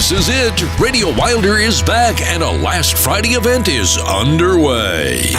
This is it. Radio Wilder is back and a Last Friday event is underway.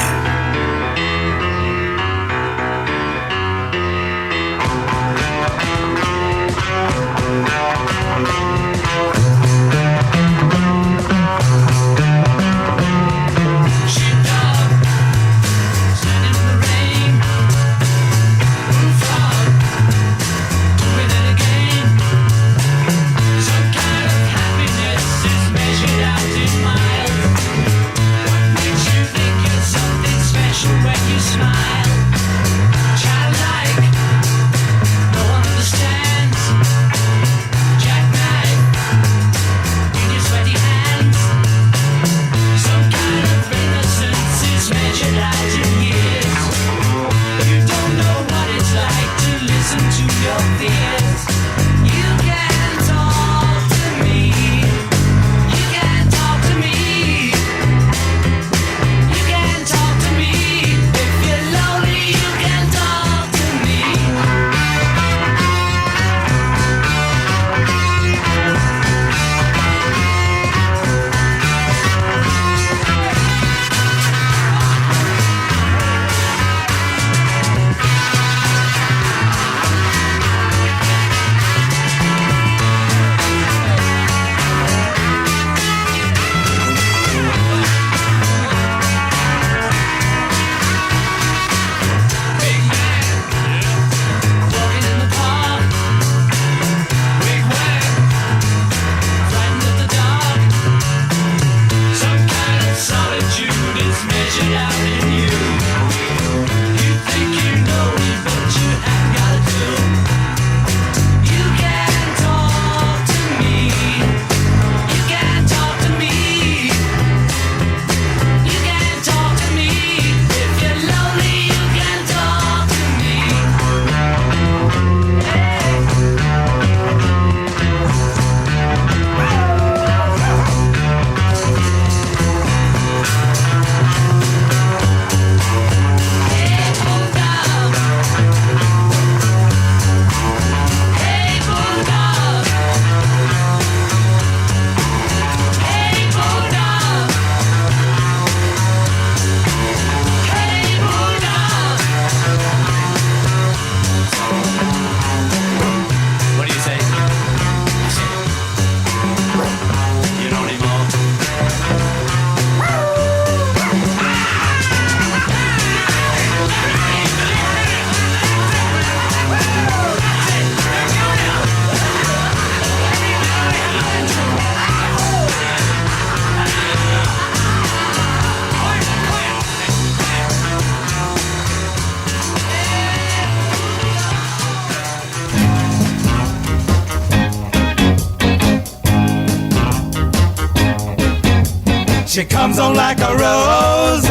She comes on like a rose,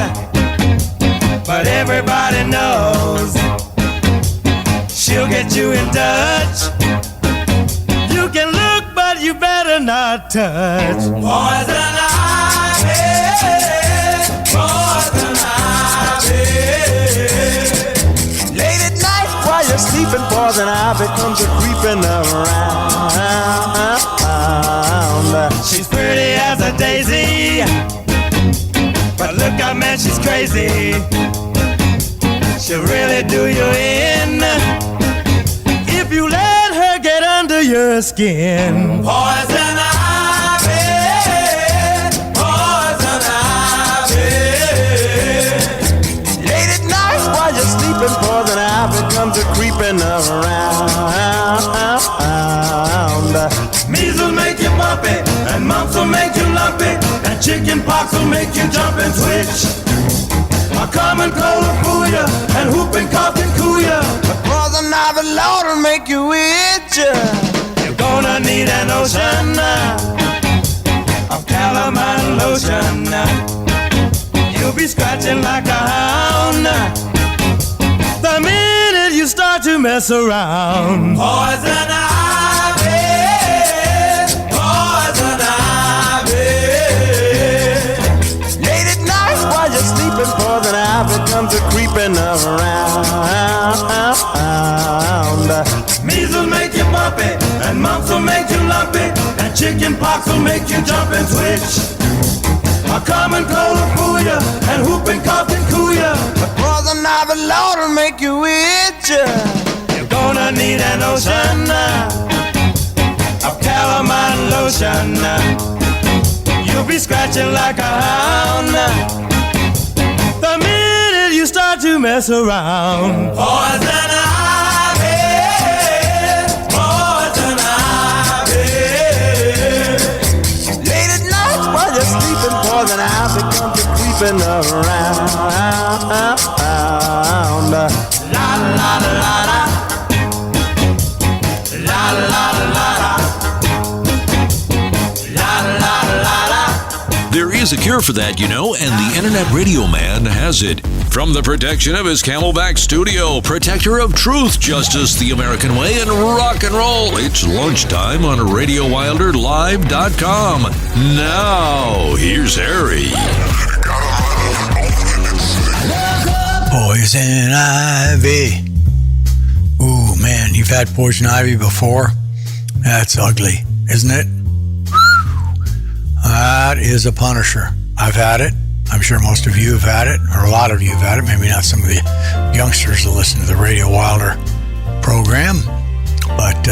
but everybody knows she'll get you in touch. You can look, but you better not touch. Poison ivy, poison ivy. Late at night while you're sleeping, poison ivy comes a creeping around. She's pretty as a daisy, but look out, man, she's crazy. She'll really do you in if you let her get under your skin. Poison ivy, poison ivy. Late at night while you're sleeping, poison ivy comes a creeping around. Measles make you bumpy, and mumps will make you lumpy, and chicken pox will make you jump and twitch. A common cold will fool ya, and whooping cough can cool ya. But poison ivy, Lord, will make you itch. You're gonna need an ocean of calamine lotion. You'll be scratching like a hound the minute you start to mess around. Poison ivy, poison ivy. Late at night while you're sleeping, poison ivy comes a creeping around. Measles make you bumpy, and mumps will make make you lumpy, and chicken pox will make you jump and twitch. A common cold will fool ya, and whooping cough can cool ya. But poison ivy, Lord, will make you itch. You're gonna need an ocean of calamine lotion. You'll be scratching like a hound the minute you start to mess around. Poison ivy, poison ivy. Late at night while you're sleeping, poison ivy comes creeping around. La la la la la, la la la la, la la la la. There is a cure for that, you know, and the Internet Radio Man has it. From the protection of his Camelback studio, protector of truth, justice, the American way, and rock and roll, it's lunchtime on RadioWilderLive.com. Now, here's Harry. Poison ivy. Ooh, man, you've had poison ivy before? That's ugly, isn't it? That is a punisher. I've had it. I'm sure most of you have had it, or a lot of you have had it. Maybe not some of the youngsters that listen to the Radio Wilder program, but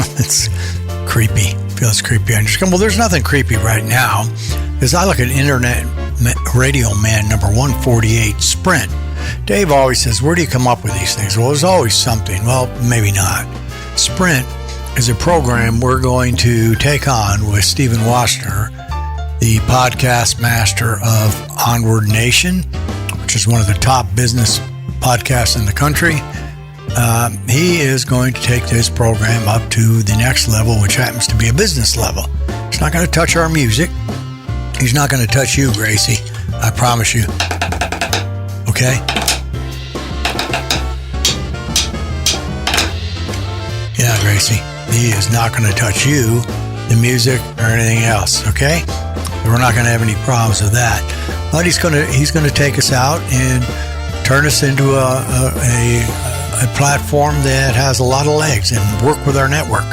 it's creepy. Feels creepy. Well, there's nothing creepy right now, because I look at Internet Radio Man number 148, Sprint. Dave always says, where do you come up with these things? Well, there's always something. Well, maybe not. Sprint is a program we're going to take on with Stephen Wassner, the podcast master of Onward Nation, which is one of the top business podcasts in the country. He is going to take this program up to the next level, which happens to be a business level. He's not going to touch our music. He's not going to touch you, Gracie. I promise you. Okay? Yeah, Gracie. He is not going to touch you, the music, or anything else. Okay? We're not going to have any problems with that. But he's going to take us out and turn us into a platform that has a lot of legs and work with our network.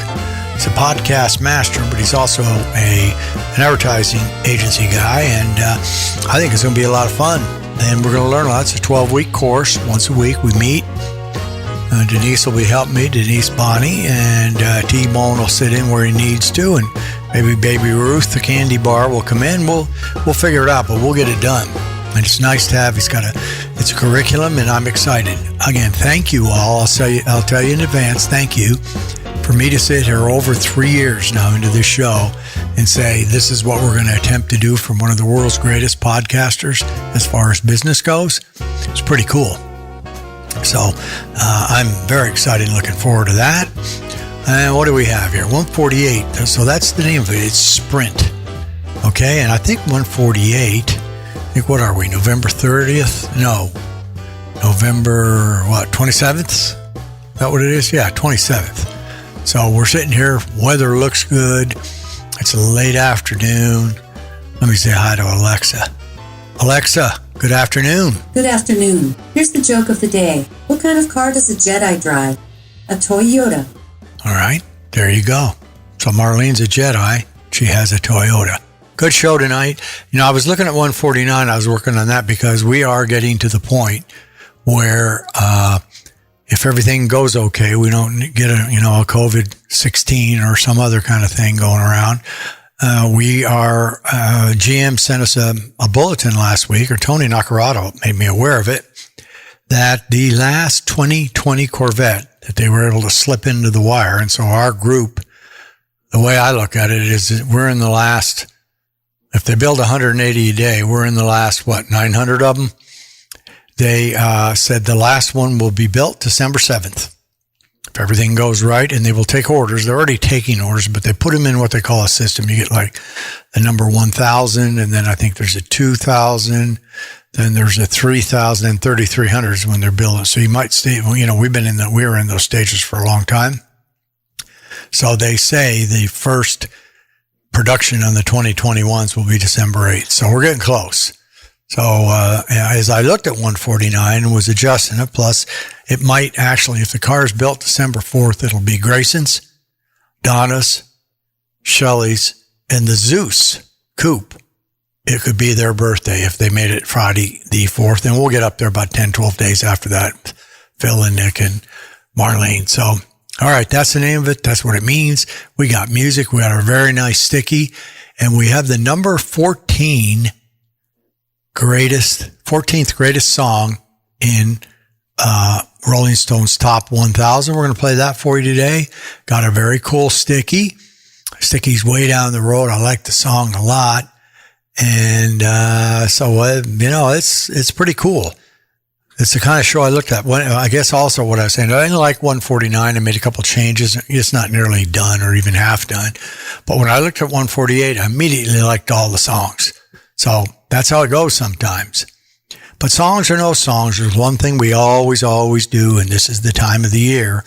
He's a podcast master, but he's also an advertising agency guy, and I think it's going to be a lot of fun. And we're going to learn a lot. It's a 12-week course. Once a week we meet. Denise will be helping me, Denise Bonnie, and T-Bone will sit in where he needs to, and maybe Baby Ruth, the candy bar, will come in. We'll figure it out, but we'll get it done. And it's nice to have. It's a curriculum, and I'm excited. Again, thank you all. I'll tell you in advance. Thank you for me to sit here over 3 years now into this show and say this is what we're going to attempt to do from one of the world's greatest podcasters as far as business goes. It's pretty cool. So I'm very excited and looking forward to that. And what do we have here? 148. So that's the name of it. It's Sprint. Okay, and I think 148. What are we? November 30th? No. November, 27th? Is that what it is? Yeah, 27th. So we're sitting here. Weather looks good. It's a late afternoon. Let me say hi to Alexa. Alexa, good afternoon. Good afternoon. Here's the joke of the day. What kind of car does a Jedi drive? A Toyota. All right, there you go. So Marlene's a Jedi. She has a Toyota. Good show tonight. I was looking at 149. I was working on that because we are getting to the point where if everything goes okay, we don't get a COVID-16 or some other kind of thing going around. GM sent us a bulletin last week, or Tony Naccarato made me aware of it, that the last 2020 Corvette that they were able to slip into the wire. And so our group, the way I look at it is that we're in the last, if they build 180 a day, we're in the last, 900 of them? They said the last one will be built December 7th. If everything goes right, and they will take orders. They're already taking orders, but they put them in what they call a system. You get like the number 1,000, and then I think there's a 2,000, then there's a 3,000, and 3,300 when they're building. So you might stay, we were in those stages for a long time. So they say the first production on the 2021s will be December 8th. So we're getting close. So as I looked at 149 and was adjusting it, plus it might actually, if the car is built December 4th, it'll be Grayson's, Donna's, Shelley's, and the Zeus coupe. It could be their birthday if they made it Friday the 4th. And we'll get up there about 10, 12 days after that, Phil and Nick and Marlene. So, all right, that's the name of it. That's what it means. We got music. We got a very nice sticky. And we have the number 14 14th greatest song in Rolling Stone's Top 1000. We're going to play that for you today. Got a very cool sticky. Sticky's way down the road. I like the song a lot. And it's pretty cool. It's the kind of show I looked at. I guess also what I was saying, I didn't like 149. I made a couple changes. It's not nearly done or even half done. But when I looked at 148, I immediately liked all the songs. So that's how it goes sometimes. But songs or no songs, there's one thing we always do, and this is the time of the year,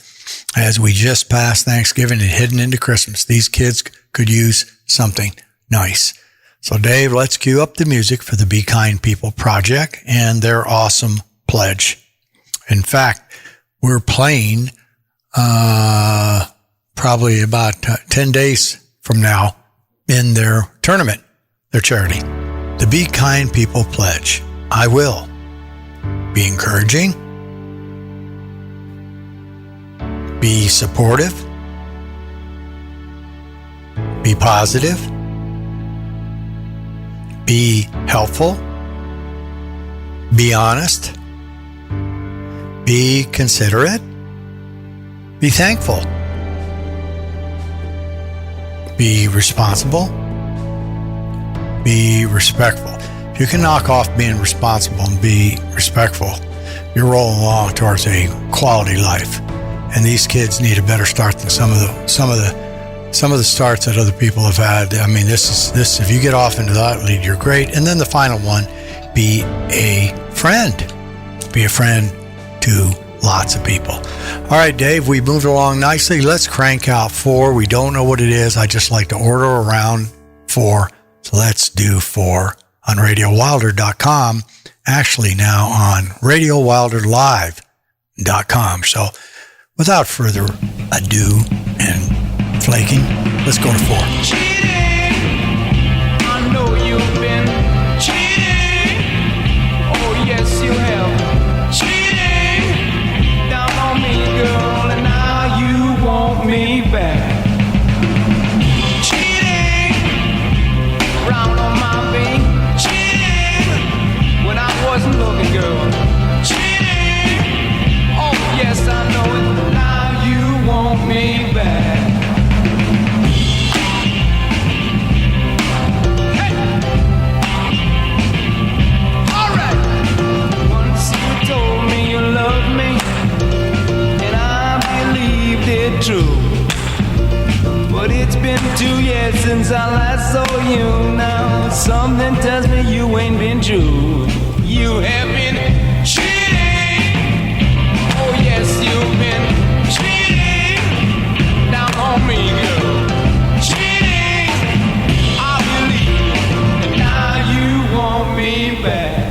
as we just passed Thanksgiving and heading into Christmas. These kids could use something nice. So Dave, let's cue up the music for the Be Kind People Project and their awesome pledge. In fact, we're playing probably about 10 days from now in their tournament, their charity. The Be Kind People Pledge. I will be encouraging, be supportive, be positive, be helpful, be honest, be considerate, be thankful, be responsible, be respectful. If you can knock off being responsible and be respectful, you're rolling along towards a quality life. And these kids need a better start than some of the starts that other people have had. I mean, this if you get off into that lead, you're great. And then the final one, be a friend. Be a friend to lots of people. All right, Dave, we moved along nicely. Let's crank out 4. We don't know what it is. I just like to order around 4. So let's do 4 on RadioWilder.com. Actually now on RadioWilderLive.com. So without further ado and flaking, let's go to 4. Cheating, I know you've been cheating. Oh yes you have. Cheating down on me, girl, and now you want me back. Cheating round on my feet. Cheating when I wasn't looking, girl. Cheating, oh yes I know it. Now you want me back. True, but it's been 2 years since I last saw you. Now something tells me you ain't been true. You have been cheating. Oh yes, you've been cheating down on me, girl. Cheating, I believe, and now you want me back.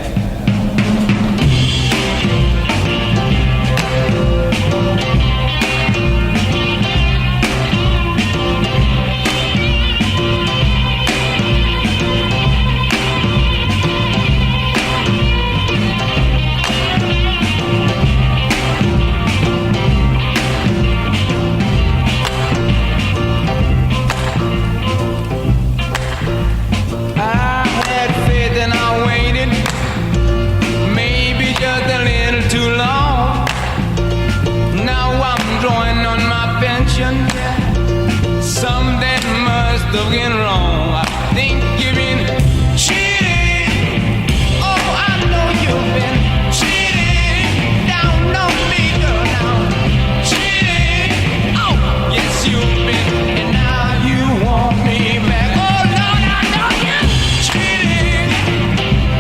Something must have been wrong. I think you've been cheating. Oh, I know you've been cheating down on me, girl. Now cheating. Oh, yes you've been, and now you want me back. Oh Lord, I know you're cheating.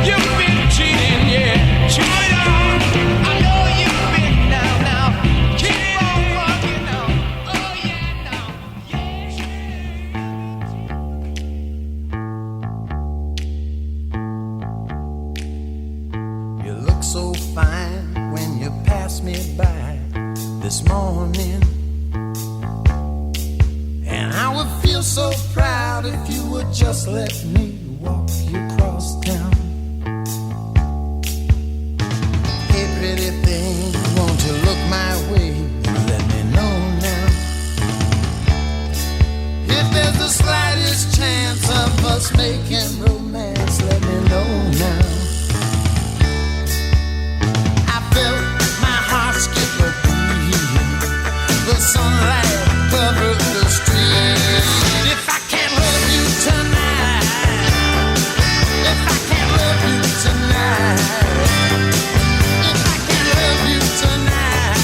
You've been cheating, yeah, cheating. I know you've been now. Keep on walking now. Oh yeah, now. Yeah. if you would just let me walk you across town. Hey, pretty thing, won't you look my way and let me know now? If there's the slightest chance of us making romance, let me know now. I felt my heart skip a beat. The sunlight covered the street. If I can't love you tonight, if I can't love you tonight, if I can't love you tonight,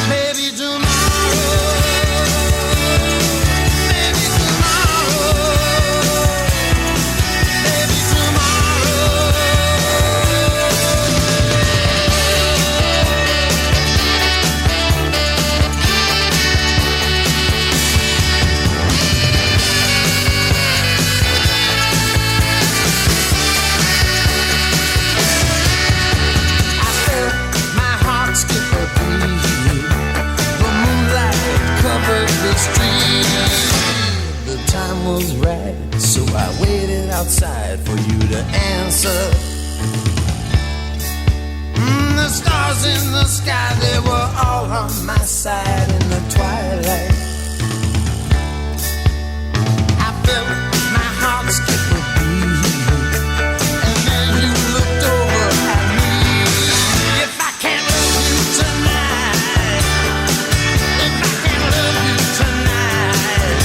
maybe tomorrow, maybe tomorrow, maybe tomorrow. I felt my heart skip a beat. The moonlight covered the street. The time was right, so I waited outside for you to answer. The stars in the sky, they were all on my side in the twilight. I felt my heart skip a beat, and then you looked over at me. If I can't love you tonight, if I can't love you tonight,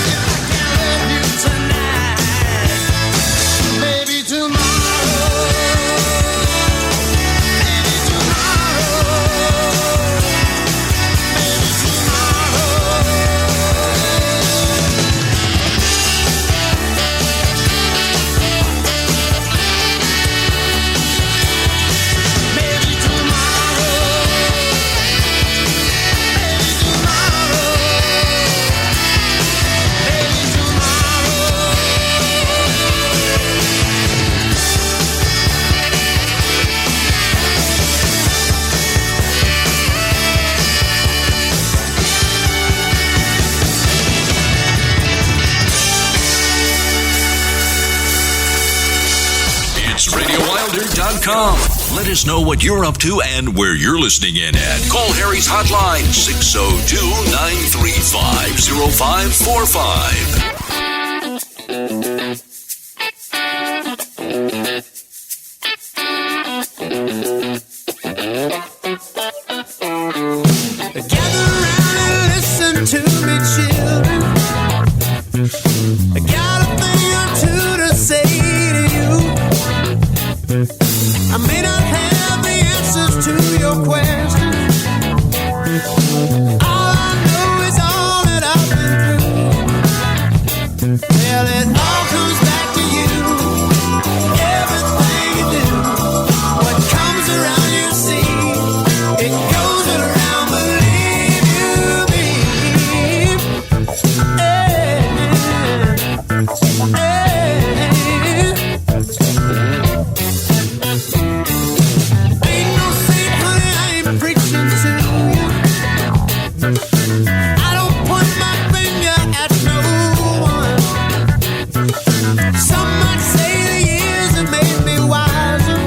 if I can't love you tonight, maybe tomorrow, maybe tomorrow, maybe tomorrow. Maybe tomorrow, maybe tomorrow, maybe tomorrow. It's RadioWilder.com. Let us know what you're up to and where you're listening in at. Call Harry's hotline, 602-935-0545. Gather round and listen to me, children. I got a thing or two to say to you. I may not have the answers to your questions. All I know is all that I've been through. Well, it all comes back to you. Everything you do, what comes around you see, it goes around, believe you me. Ain't no saint, honey, I ain't preaching to you. I don't point my finger at no one. Some might say the years have made me wiser.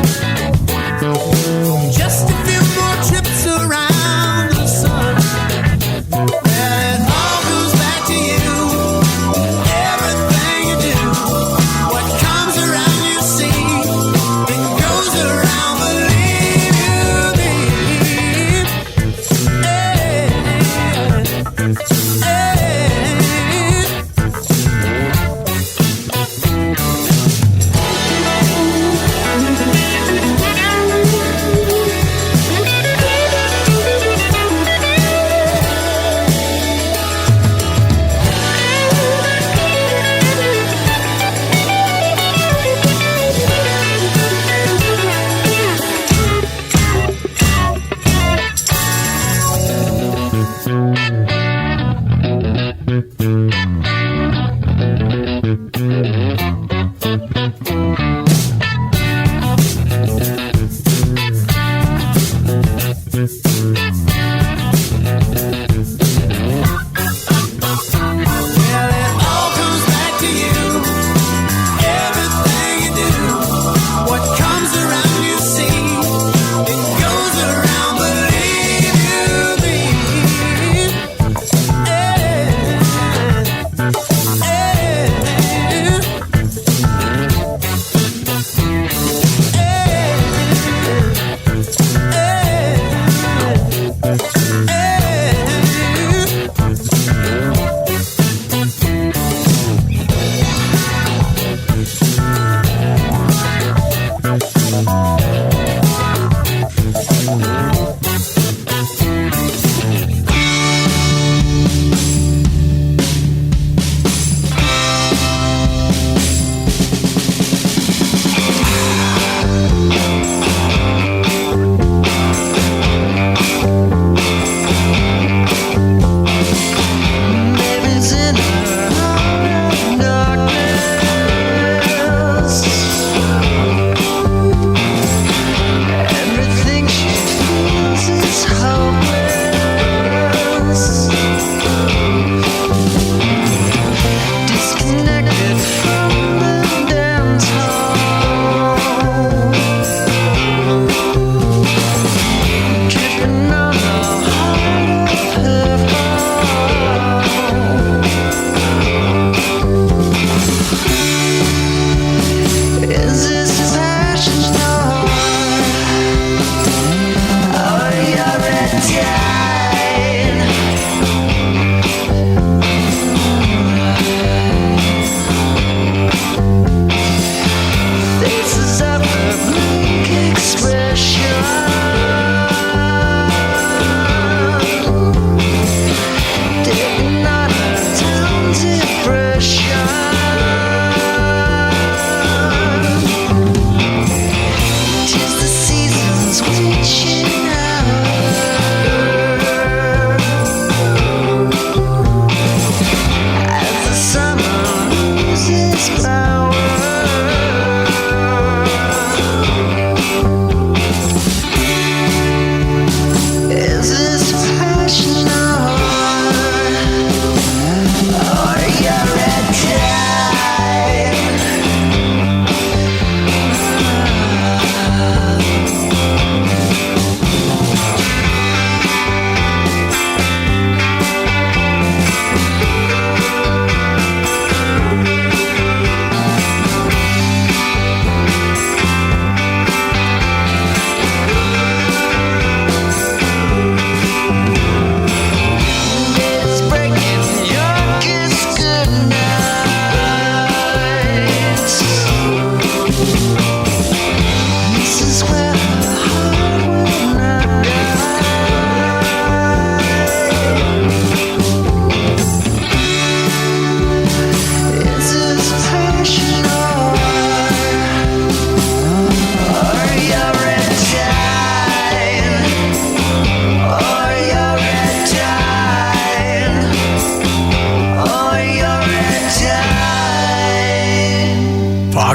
Just a few more trips around the sun. Well, it all goes back to you. Everything you do, what comes around you see, it goes around, believe you me.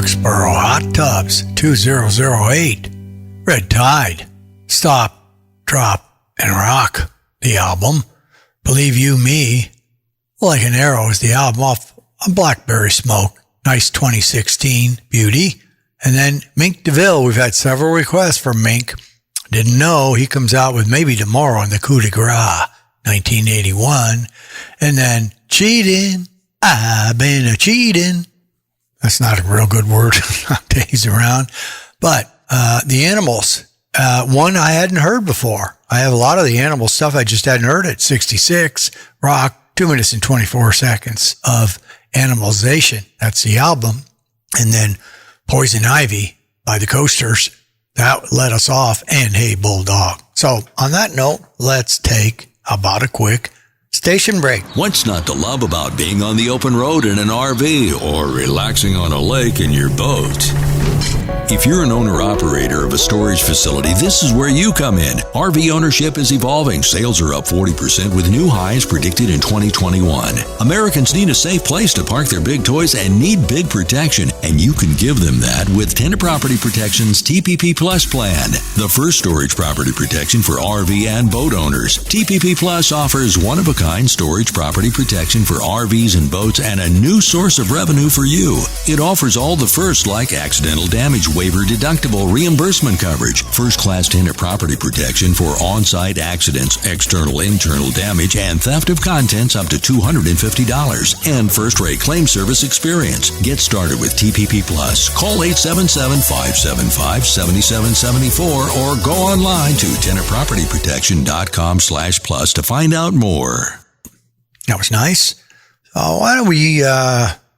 Roxborough Hot Tubs 2008. Red Tide, Stop, Drop, and Rock, the album. Believe You Me, Like an Arrow is the album off a Blackberry Smoke. Nice 2016 beauty. And then Mink DeVille, we've had several requests from Mink. Didn't know he comes out with Maybe Tomorrow in the Coup de Grace, 1981. And then Cheatin', I've been a cheatin'. That's not a real good word nowadays around. But the Animals, one I hadn't heard before. I have a lot of the Animals stuff I just hadn't heard at 66. Rock, 2 minutes and 24 seconds of Animalization. That's the album. And then Poison Ivy by the Coasters. That led us off. And Hey Bulldog. So on that note, let's take about a quick station break. What's not to love about being on the open road in an RV or relaxing on a lake in your boat? If you're an owner-operator of a storage facility, this is where you come in. RV ownership is evolving. Sales are up 40% with new highs predicted in 2021. Americans need a safe place to park their big toys and need big protection, and you can give them that with Tenant Property Protection's TPP Plus plan. The first storage property protection for RV and boat owners. TPP Plus offers one-of-a-kind storage property protection for RVs and boats and a new source of revenue for you. It offers all the firsts like accidental damage waiver deductible reimbursement coverage, first-class tenant property protection for on-site accidents, external-internal damage, and theft of contents up to $250, and first-rate claim service experience. Get started with TPP Plus. Call 877-575-7774 or go online to tenantpropertyprotection.com/plus to find out more. That was nice. So why don't we,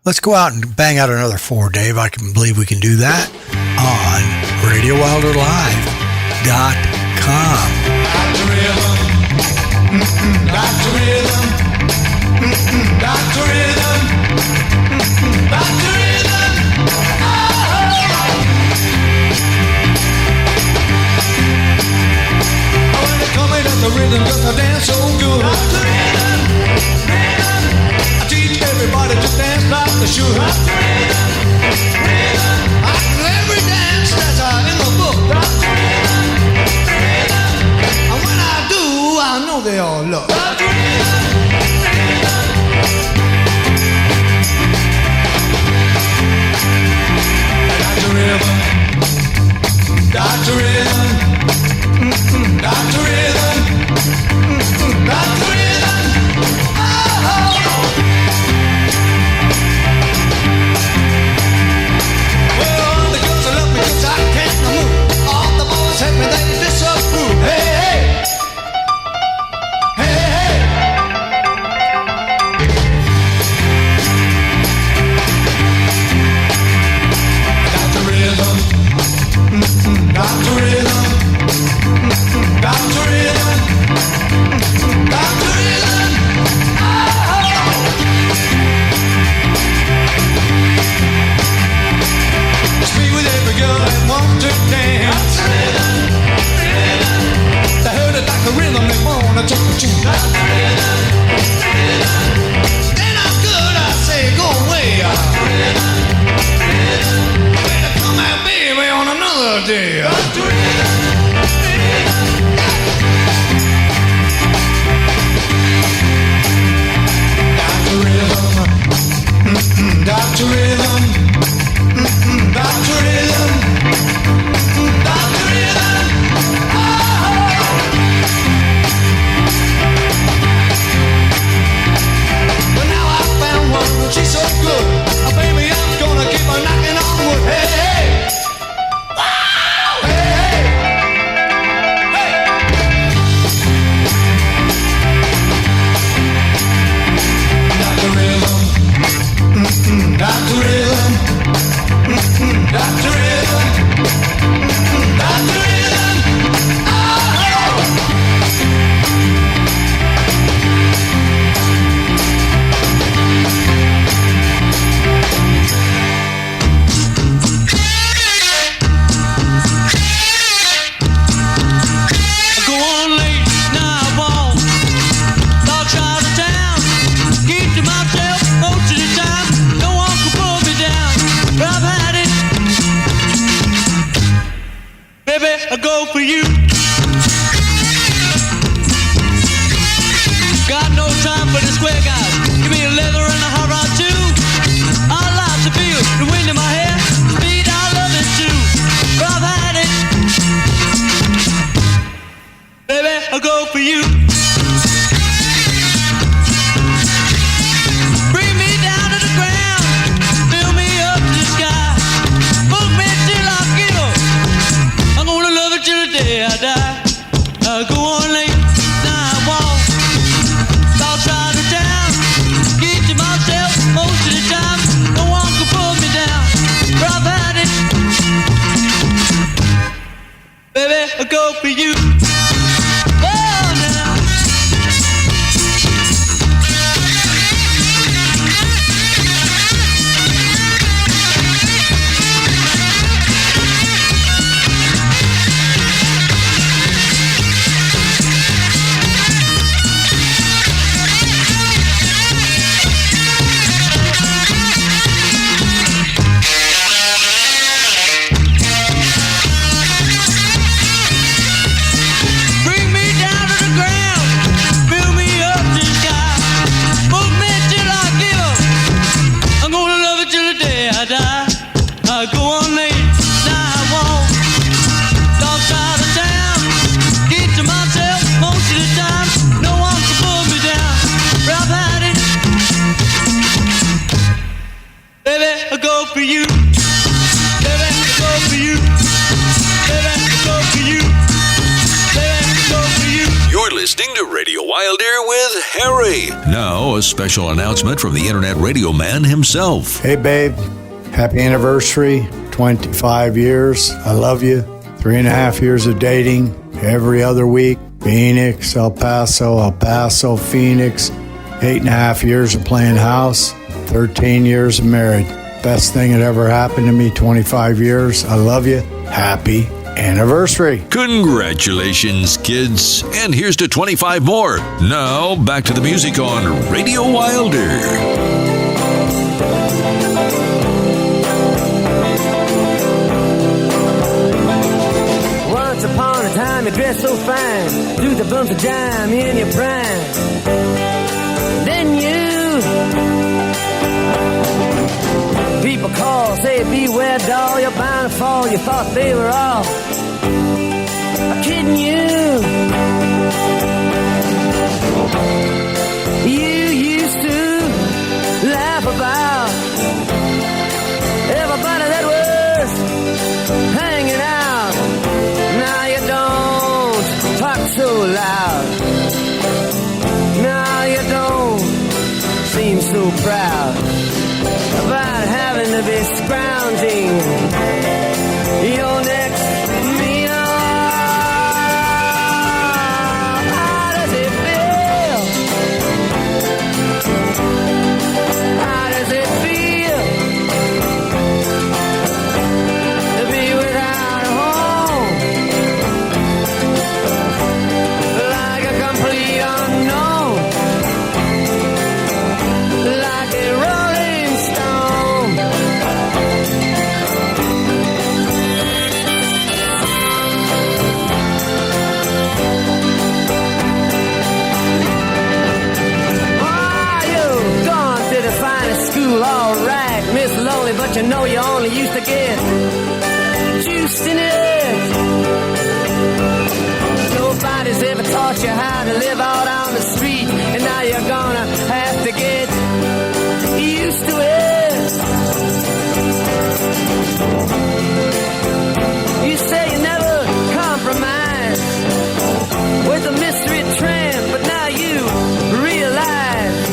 let's go out and bang out another 4, Dave. I can believe we can do that on RadioWilderLive.com. Dr. Rhythm, Dr. Rhythm, Dr. Rhythm, Dr. Rhythm. Oh, when they call me Dr. Rhythm, 'cause I dance so good. Dr. Rhythm, Rhythm. I teach everybody to dance like they should. Dr. Rhythm, Rhythm. I do every dance that's in the book. Dr. Rhythm, Rhythm. And when I do, I know they all love. Dr. Rhythm, Rhythm. Dr. Rhythm, Dr. Rhythm, Dr. Rhythm, Dr. Rhythm. Oh. Well, the girls love me 'cause I can't move. All the boys hate me, they disapprove. Hey, hey. Hey, hey. Dr. Rhythm, Dr. Rhythm, Dr. for the square guys. Give me a leather and a hot rod too. I like to feel the wind in my hair. Speed, I love it too. But I've had it. Baby, I'll go for you. Bring me down to the ground. Fill me up to the sky. Book me till I give up. I'm gonna love it till the day I die. Go on late, night walk. Outside of town. Get to myself most of the time. No one can pull me down. But I've had it. Baby, I'll go for you. Listening to Radio Wilder with Harry. Now, a special announcement from the Internet Radio Man himself. Hey, babe. Happy anniversary. 25 years. I love you. 3.5 years of dating. Every other week. Phoenix, El Paso, Phoenix. 8.5 years of playing house. 13 years of married. Best thing that ever happened to me. 25 years. I love you. Happy anniversary. Congratulations, kids. And here's to 25 more. Now, back to the music on Radio Wilder. Once upon a time you dressed so fine, threw the bumps of dime in your prime. Then people call, say beware doll, you're bound to fall. You thought they were all kidding you. You used to laugh about everybody that was hanging out. Now you don't talk so loud. Now you don't seem so proud about having to be scrounging your next meal. How does it feel? How does it feel to be without a home? Like a complete unknown, like a rolling stone. You've gone to the finest school, all right, Miss Lonely, but you know you only used to get juiced in it. Nobody's ever taught you how to live out on the street, and now you're gonna have to get used to it. You say you never compromise with a mystery tramp, but now you realize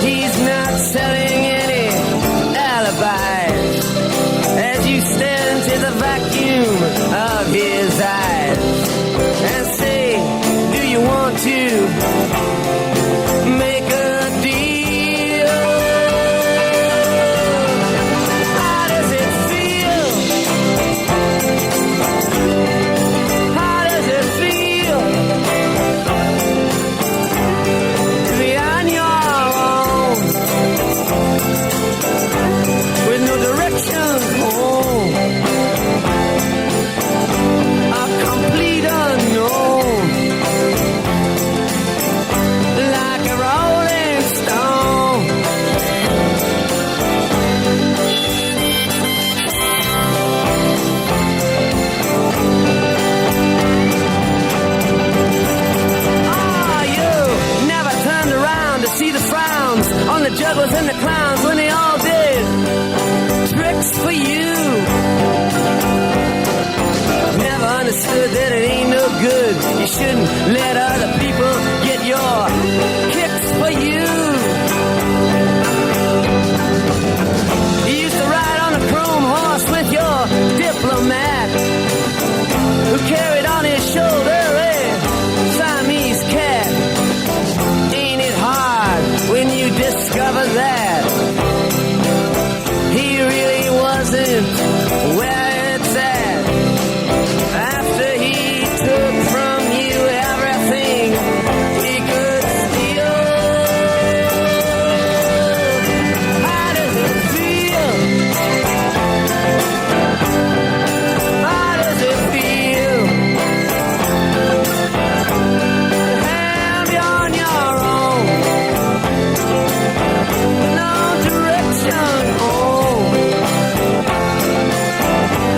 he's not selling any alibis as you stare into the vacuum of his eyes and say, do you want to the jugglers and the clowns when they all did tricks for you. Never understood that it ain't no good. You shouldn't let other people get your kicks for you. You used to ride on a chrome horse with your diplomat, who carried on his shoulder a Siamese cat. Ain't it hard when you discover that he really wasn't where it's at? After he took from you everything he could steal. How does it feel? How does it feel to have you on your own? No direction home.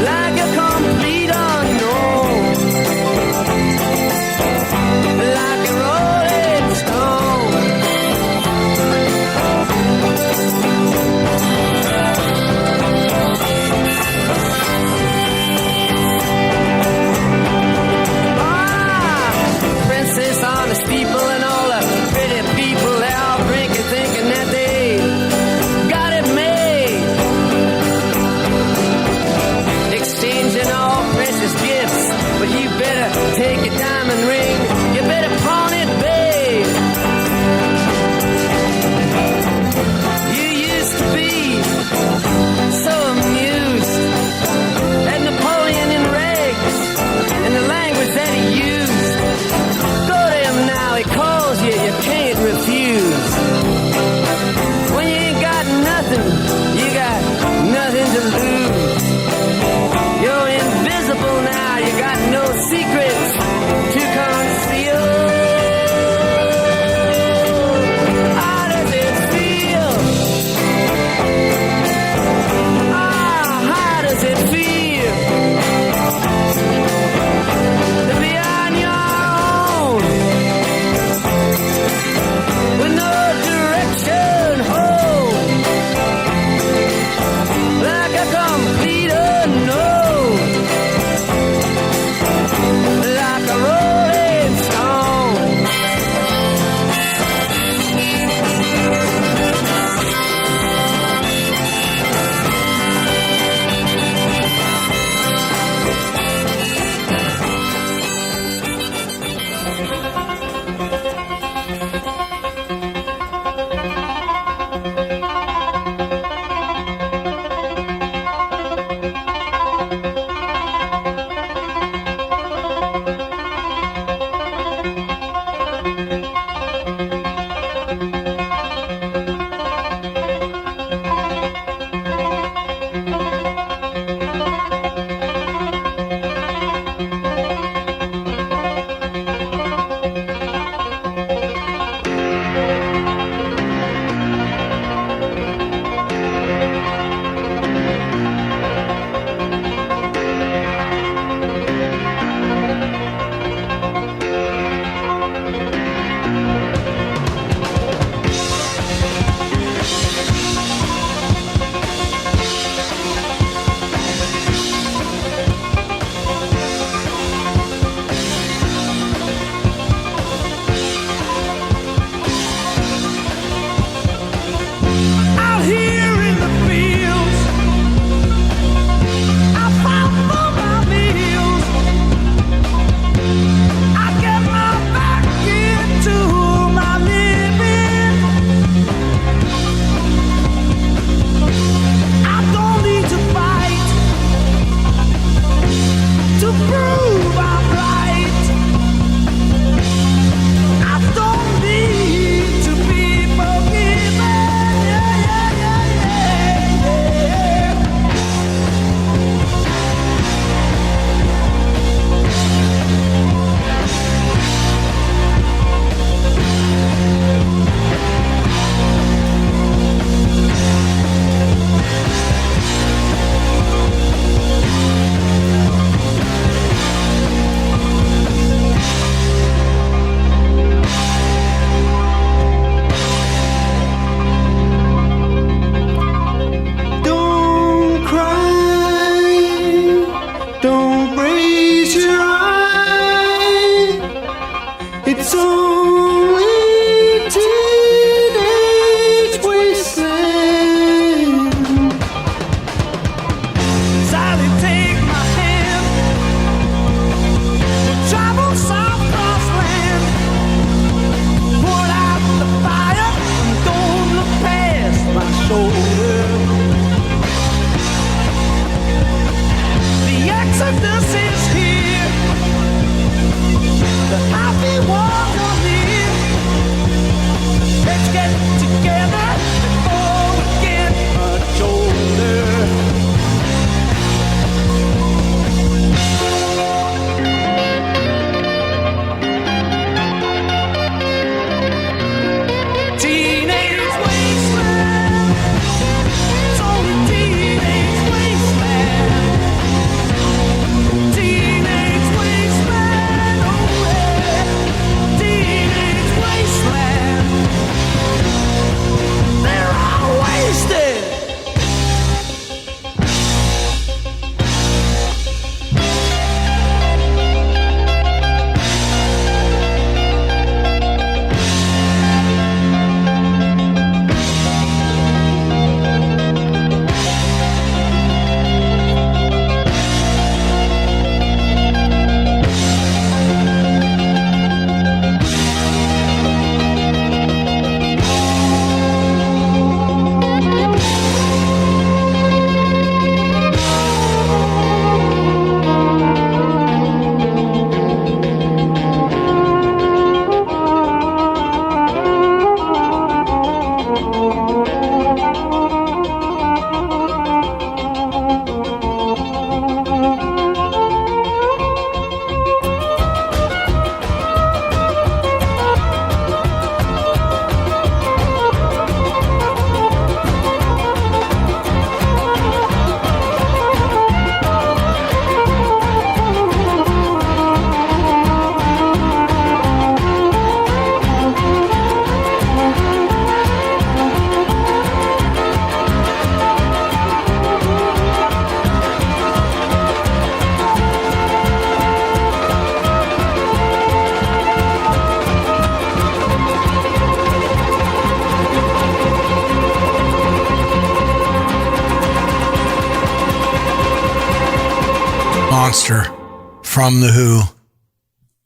Like a complete unknown. Like a rolling stone. Princess on the steeple and all the pretty people, they all drinking, thinking that they got it made. Exchanging all precious gifts, but you better take your diamond ring. You better pawn it, babe. You used to be so amused at Napoleon in rags and the language that he used. Go to him now, he calls you, you can't refuse. When you ain't got nothing, you got nothing to lose. You're invisible now, you got no secrets to conceal. How does it feel? How does it feel to be on your own with no direction home? Like a complete unknown. Like a rolling stone. monster from The Who,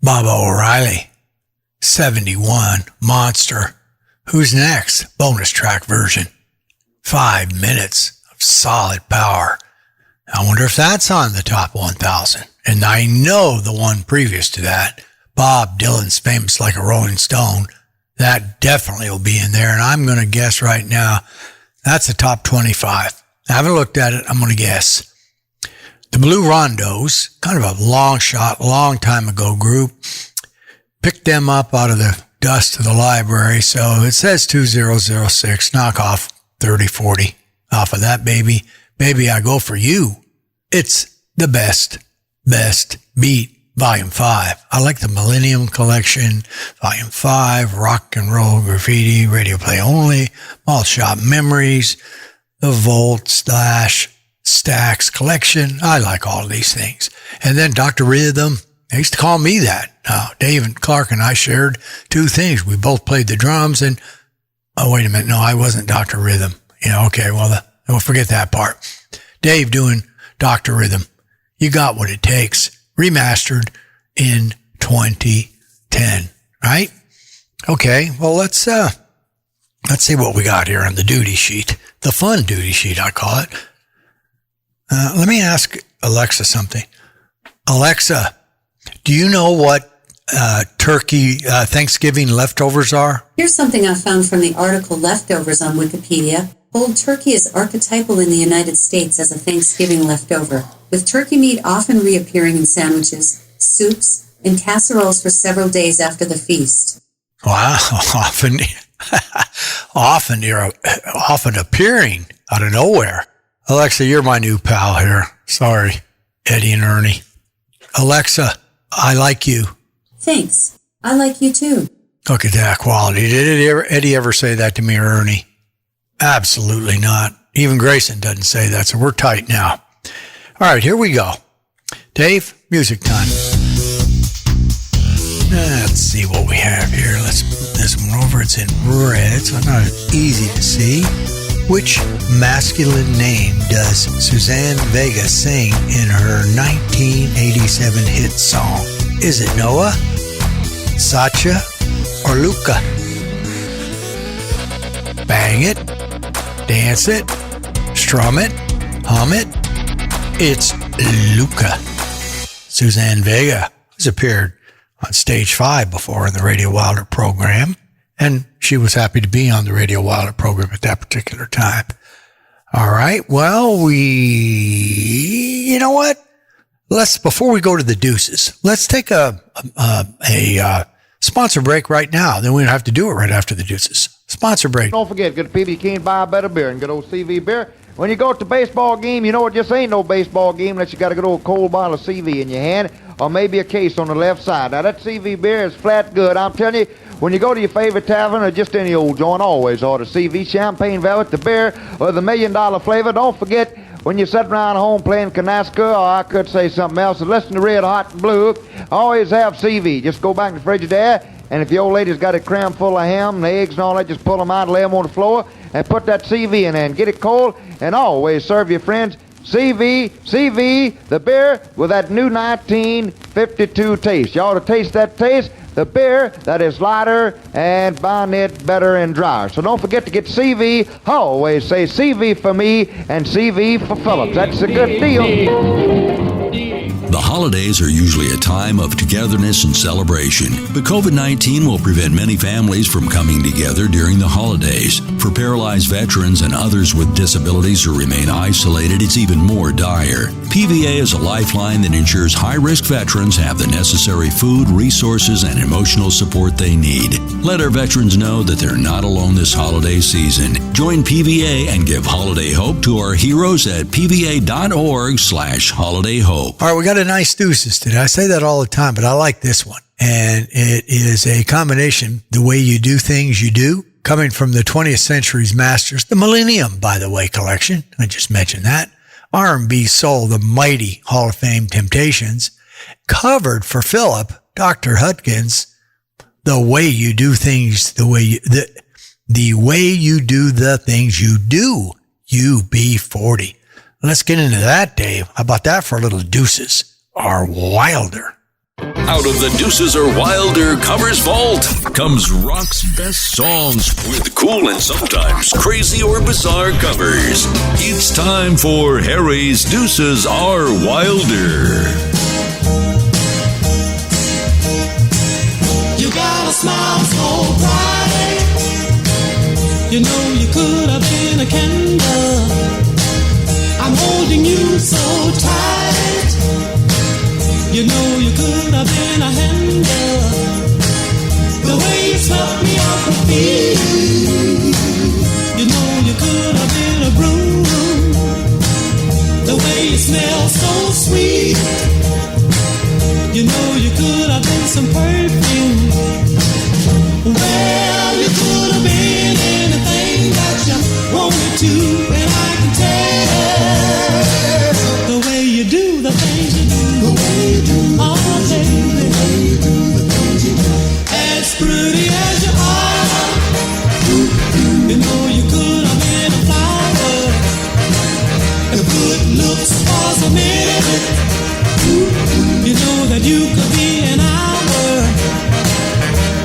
Baba O'Reilly. 71, Monster. Who's next? Bonus track version. 5 minutes of solid power. I wonder if that's on the top 1,000. And I know the one previous to that, Bob Dylan's Famous Like a Rolling Stone, that definitely will be in there. And I'm going to guess right now, that's the top 25. I haven't looked at it. I'm going to guess. The Blue Rondos, kind of a long shot, long time ago group, picked them up out of the dust of the library. So it says 2006, knock off 3040 off of that baby. Baby, I Go For You. It's the best beat. Volume 5. I like the Millennium Collection, Volume 5, Rock and Roll Graffiti, Radio Play Only, Malt Shop Memories, the Volt Stacks Collection. I like all of these things. And then Dr. Rhythm. They used to call me that. Dave and Clark and I shared 2 things. We both played the drums and, oh, wait a minute. No, I wasn't Dr. Rhythm. Yeah, okay. Well, we'll forget that part. Dave doing Dr. Rhythm. You Got What It Takes. Remastered in 2010, right? Okay, well, let's see what we got here on the duty sheet. The fun duty sheet, I call it. Let me ask Alexa something. Alexa, do you know what turkey Thanksgiving leftovers are? Here's something I found from the article Leftovers on Wikipedia. Cold turkey is archetypal in the United States as a Thanksgiving leftover, with turkey meat often reappearing in sandwiches, soups, and casseroles for several days after the feast. Wow, often appearing out of nowhere. Alexa, you're my new pal here. Sorry, Eddie and Ernie. Alexa, I like you. Thanks. I like you too. Look at that quality. Did Eddie ever say that to me or Ernie? Absolutely not. Even Grayson doesn't say that, so we're tight now. All right, here we go. Dave, music time. Let's see what we have here. Let's move this one over. It's in red, so it's not easy to see. Which masculine name does Suzanne Vega sing in her 1987 hit song? Is it Noah, Satya, or Luca? Bang it, dance it, strum it, hum it. It's Luca. Suzanne Vega has appeared on Stage 5 before in the Radio Wilder program, and she was happy to be on the Radio Wilder program at that particular time. All right, well, you know what? Before we go to the deuces, let's take a sponsor break right now. Then we don't have to do it right after the deuces. Sponsor break. Don't forget, good people, you can't buy a better beer than good old CV beer. When you go to the baseball game, you know it just ain't no baseball game unless you got a good old cold bottle of CV in your hand, or maybe a case on the left side. Now, that CV beer is flat good. I'm telling you, when you go to your favorite tavern or just any old joint, always order CV, Champagne Velvet, the beer, or the $1 million flavor. Don't forget, when you sit around home playing canasta, or I could say something else, and listen to Red Hot and Blue, always have CV. Just go back in the Frigidaire, and if the old lady's got it crammed full of ham and eggs and all that, just pull them out, lay them on the floor, and put that CV in there and get it cold, and always serve your friends CV, the beer with that new 1952 taste. You ought to taste that taste, the beer that is lighter and buying it better and drier. So don't forget to get CV. I always say CV for me and CV for Phillips. That's a good deal. The holidays are usually a time of togetherness and celebration, but COVID-19 will prevent many families from coming together during the holidays. For paralyzed veterans and others with disabilities who remain isolated, it's even more dire. PVA is a lifeline that ensures high-risk veterans have the necessary food, resources, and emotional support they need. Let our veterans know that they're not alone this holiday season. Join PVA and give holiday hope to our heroes at pva.org/holidayhope. All right, we got a nice deuces today. I say that all the time, but I like this one. And it is a combination, the way you do things you do, coming from the 20th century's masters, the Millennium, by the way, collection. I just mentioned that. R&B soul, the mighty Hall of Fame Temptations, covered for Philip, Dr. Hudkins, the way you do things, the way you do the things you do, UB40. Let's get into that, Dave. How about that for a little deuces? are wilder. Out of the Deuces Are Wilder covers vault comes rock's best songs with cool and sometimes crazy or bizarre covers. It's time for Harry's Deuces Are Wilder. You got a smile so bright. You know you could have been a candle. I'm holding you so tight. You know you could have been a handle. The way you swept me off my feet. You know you could have been a broom. The way you smell so sweet. You know you could have been some perfume. Well, you could have been anything that you wanted to, and I can tell the way you do the things you do. The way you do the things you do. The way you do the things you do. As pretty as you are, you know you could have been a flower. And good looks was a minute. You know that you could be an hour.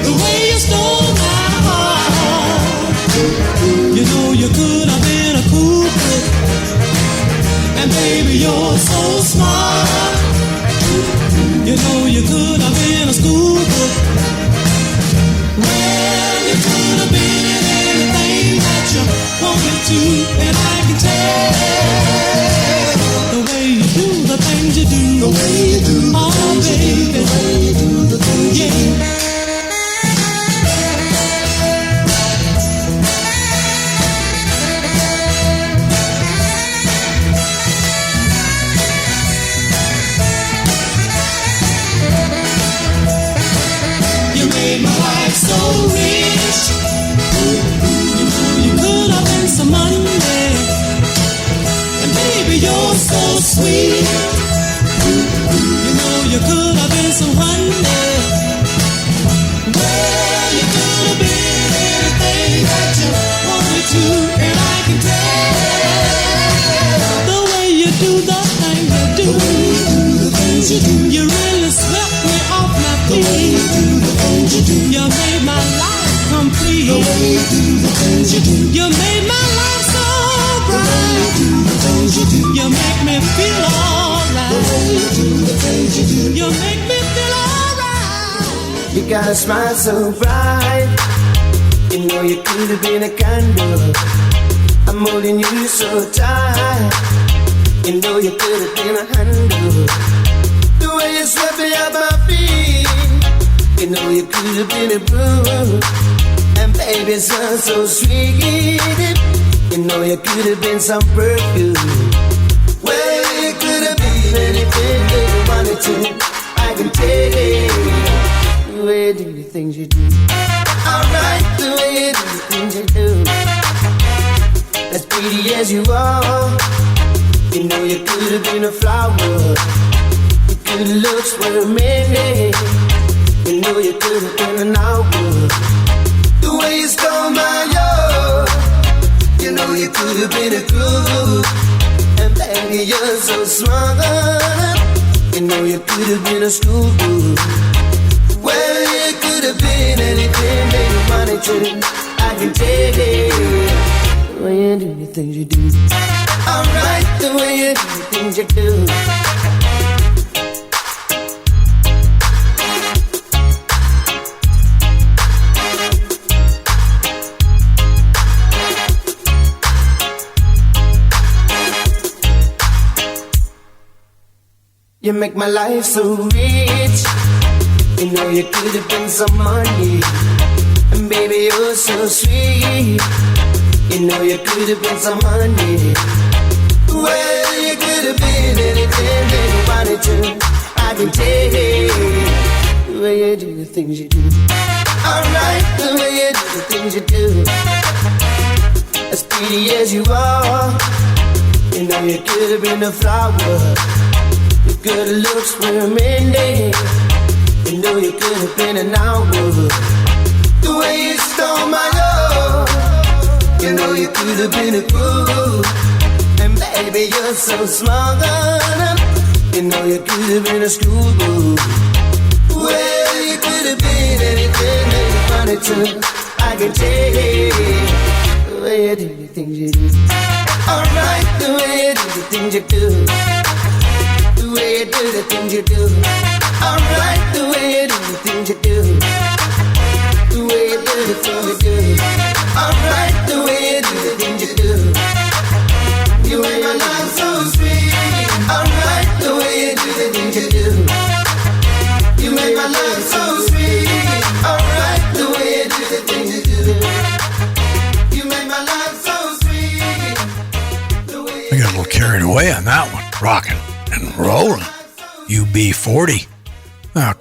The way you stole my heart. You know you could have been a cool cook. And baby, you're so smart. You know you could have been a school book. Well, you could have been anything that you wanted to, and I can tell the way you do the things you do. The way you do the things you do. The way you do the things you do. Made my life so rich. You know you could have been some money. And baby, you're so sweet. You know you could have been some honey. Well, you could have been anything that you wanted to, and I can tell the way you do the thing you do. The way you do the things you do. You really swept me off my feet. The way you do the things you do. You made my life complete. The way you do the things you do. You made my life so bright. The way you do the things you do. You make me feel alright. The way you do the things you do. You make me feel alright. You got a smile so bright. You know you could have been a candle. I'm holding you so tight. You know you could have been a handle. The way you swept me off my feet. You know you could have been a broom. And baby, sun so sweet. You know you could have been some perfume. Well, you could have been anything that you wanted to. I can tell the way you do the things you do. Alright, the way you do the things you do. As pretty as you are. You know you could have been a flower. Your good looks were a minute. You know you could have been an hour. The way you stole my love. You know you could have been a groove. And baby, you're so smart. You know you could have been a school boo. Well, you could have been anything that you wanted to. I can tell the way you do the things you do. Alright, the way you do the things you do. You make my life so rich. You know you could have been some money. And baby, you're so sweet. You know you could have been some honey. Well, you could have been anything that you wanted to. I can tell the way you do the things you do. Alright, the way you do the things you do. As pretty as you are. You know you could have been a flower. Your good looks were a minute. You know you could have been an hour. The way you stole my love. You know you could have been a groove. And baby, you're so smart. You know you could have been a schoolboy. Well, you could have been anything that you wanted to. I can take the way you do the things you do. Alright, the way you do the things you do. The way you do the things you do. Alright, the way you do the things you do. The way you do the things you do. Alright, the way you do the things you do. You make my life so sweet. Alright, the way you do the things you do. You make my life so sweet. Alright, the way you do the things you do. You make my life so sweet. I got a little carried away on that one. Rocking and rolling. UB40.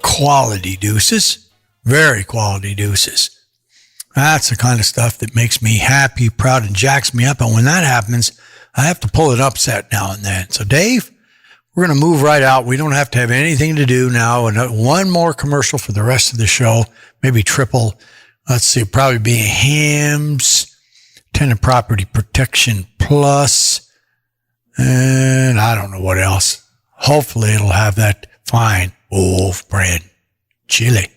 Quality deuces. Very quality deuces. That's the kind of stuff that makes me happy, proud, and jacks me up. And when that happens, I have to pull an upset now and then. So, Dave, we're going to move right out. We don't have to have anything to do now. And one more commercial for the rest of the show. Maybe triple. Let's see, probably be Hams, Tenant Property Protection Plus, and I don't know what else. Hopefully it'll have that fine Wolf brand chili.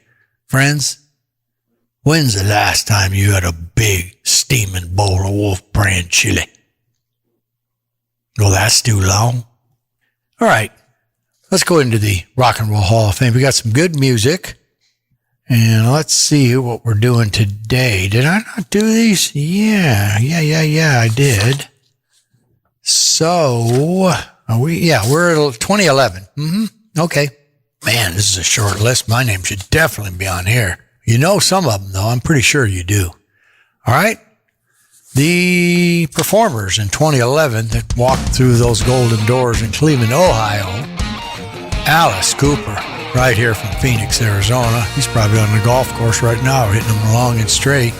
Friends, when's the last time you had a big steaming bowl of Wolf brand chili? Well, that's too long. All right, let's go into the Rock and Roll Hall of Fame. We got some good music, and let's see what we're doing today. Did I not do these? Yeah, I did. So, we're at 2011. Okay. Man, this is a short list. My name should definitely be on here. You know some of them, though. I'm pretty sure you do. All right? The performers in 2011 that walked through those golden doors in Cleveland, Ohio. Alice Cooper, right here from Phoenix, Arizona. He's probably on the golf course right now, hitting them long and straight.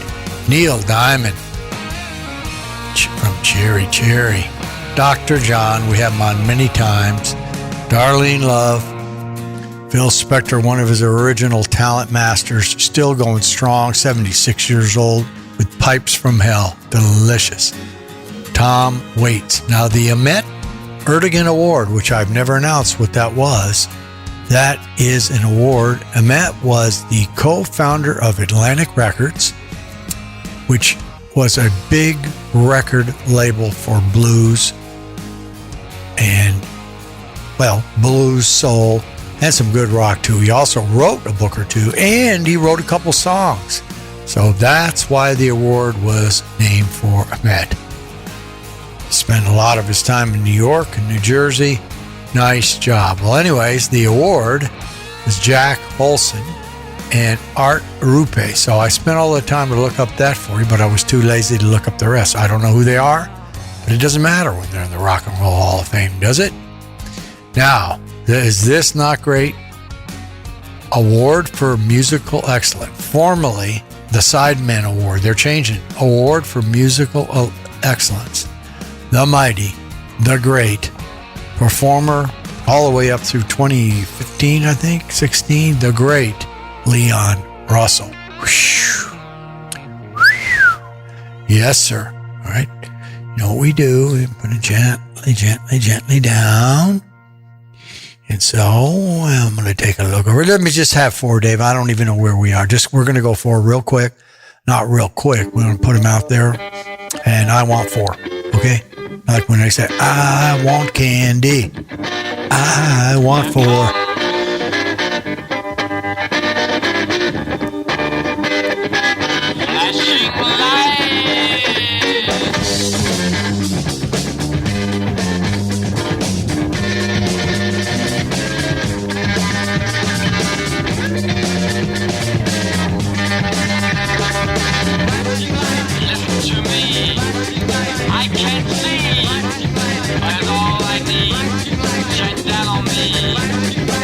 Neil Diamond from Cherry Cherry. Dr. John, we have him on many times. Darlene Love. Phil Spector, one of his original talent masters, still going strong, 76 years old, with Pipes from Hell. Delicious. Tom Waits. Now, the Ahmet Ertegun Award, which I've never announced what that was, that is an award. Ahmet was the co-founder of Atlantic Records, which was a big record label for blues and, well, blues, soul, and some good rock too. He also wrote a book or two, and he wrote a couple songs. So that's why the award was named for Ahmet. Spent a lot of his time in New York and New Jersey. Nice job. Well, anyways, the award is Jack Olson and Art Rupe. So I spent all the time to look up that for you, but I was too lazy to look up the rest. I don't know who they are, but it doesn't matter when they're in the Rock and Roll Hall of Fame, does it? Now, is this not great? Award for Musical Excellence, formerly the Sidemen Award. They're changing. Award for Musical Excellence. The mighty, the great performer, all the way up through 2015, I think, 16, the great Leon Russell. Yes, sir. All right. You know what we do? We put it gently down. And so I'm going to take a look over. Let me just have four, Dave. I don't even know where we are. We're going to go four real quick. Not real quick. We're going to put them out there. And I want four. Okay? Like when they say, I want candy. I want four. I can't see, but all I need, shine down on me.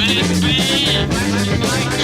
Make it feel okay.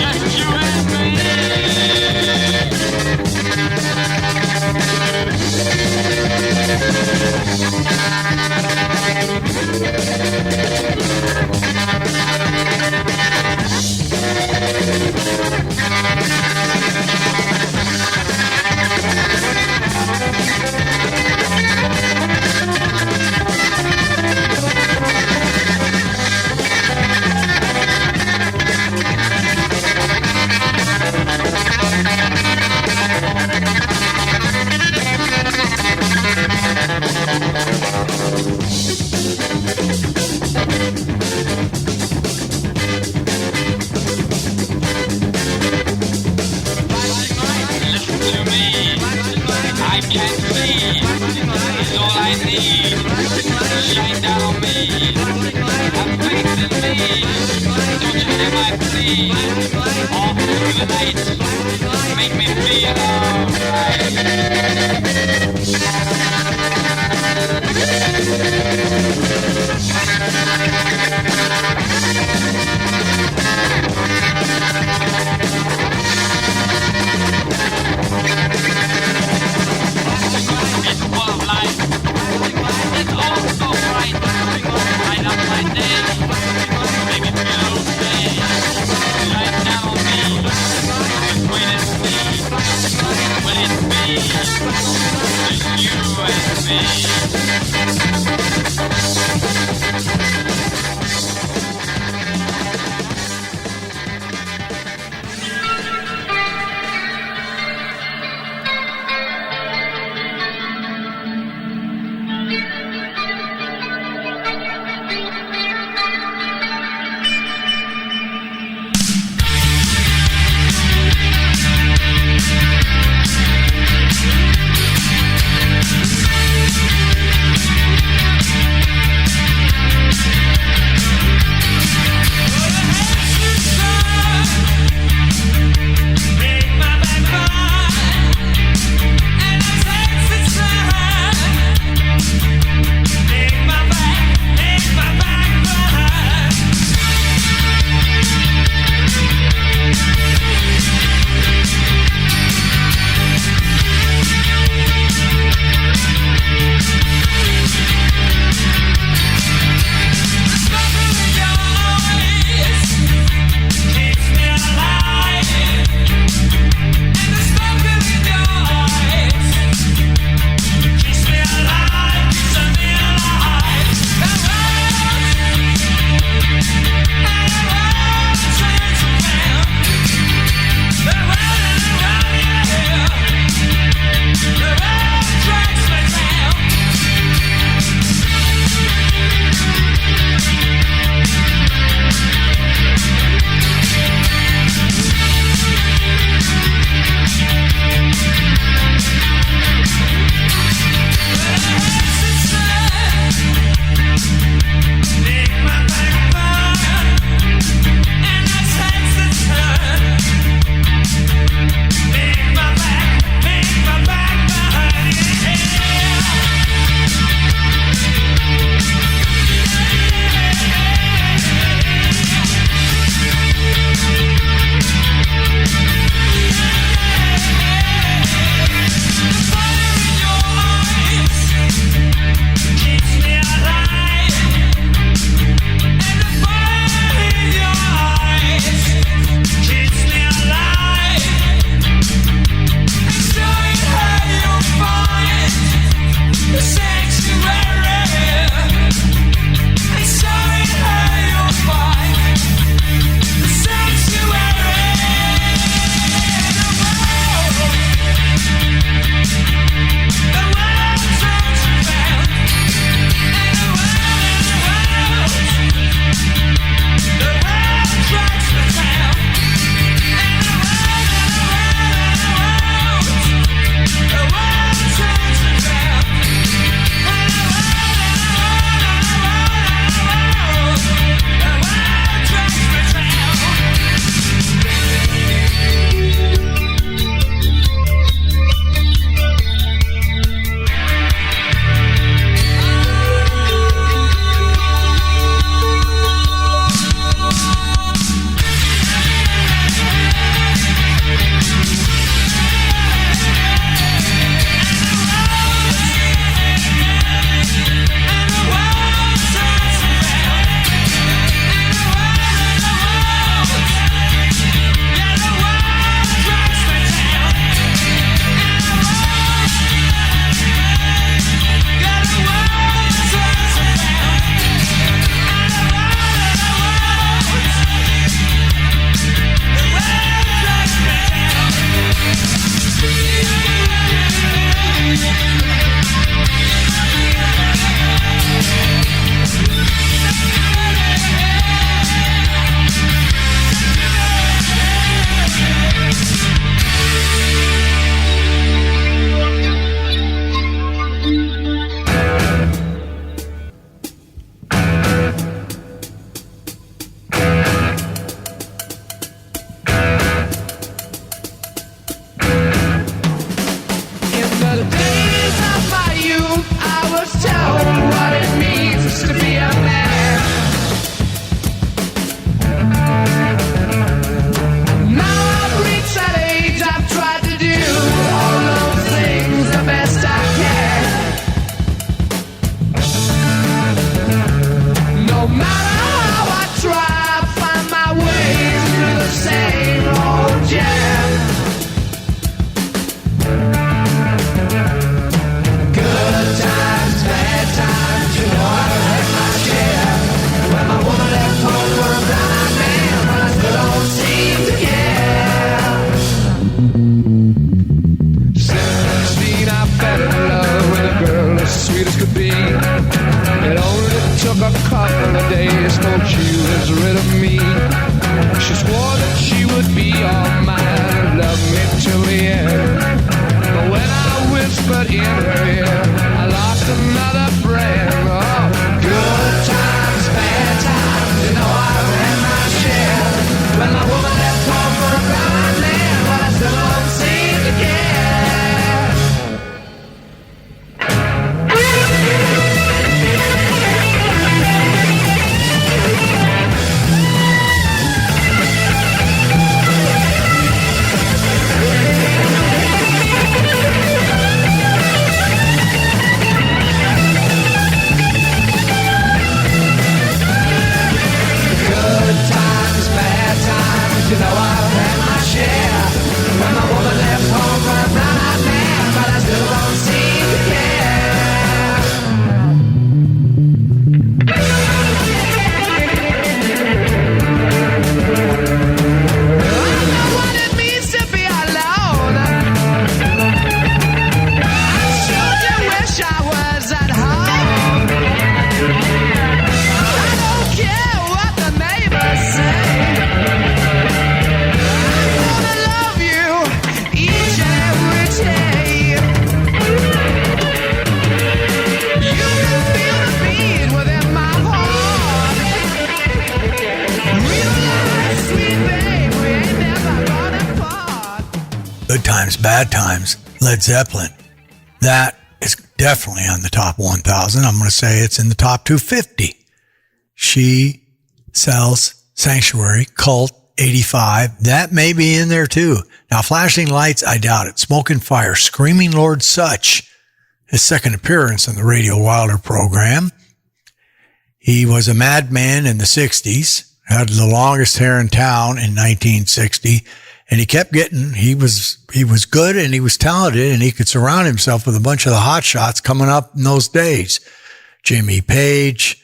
Shine down on me. Times, Bad Times, Led Zeppelin. That is definitely on the top 1,000. I'm going to say it's in the top 250. She sells Sanctuary, Cult, 85. That may be in there too. Now, Flashing Lights, I doubt it. Smoke and Fire, Screaming Lord Sutch, his second appearance on the Radio Wilder program. He was a madman in the 60s, had the longest hair in town in 1960, and he kept getting, he was good and he was talented, and he could surround himself with a bunch of the hot shots coming up in those days. Jimmy Page,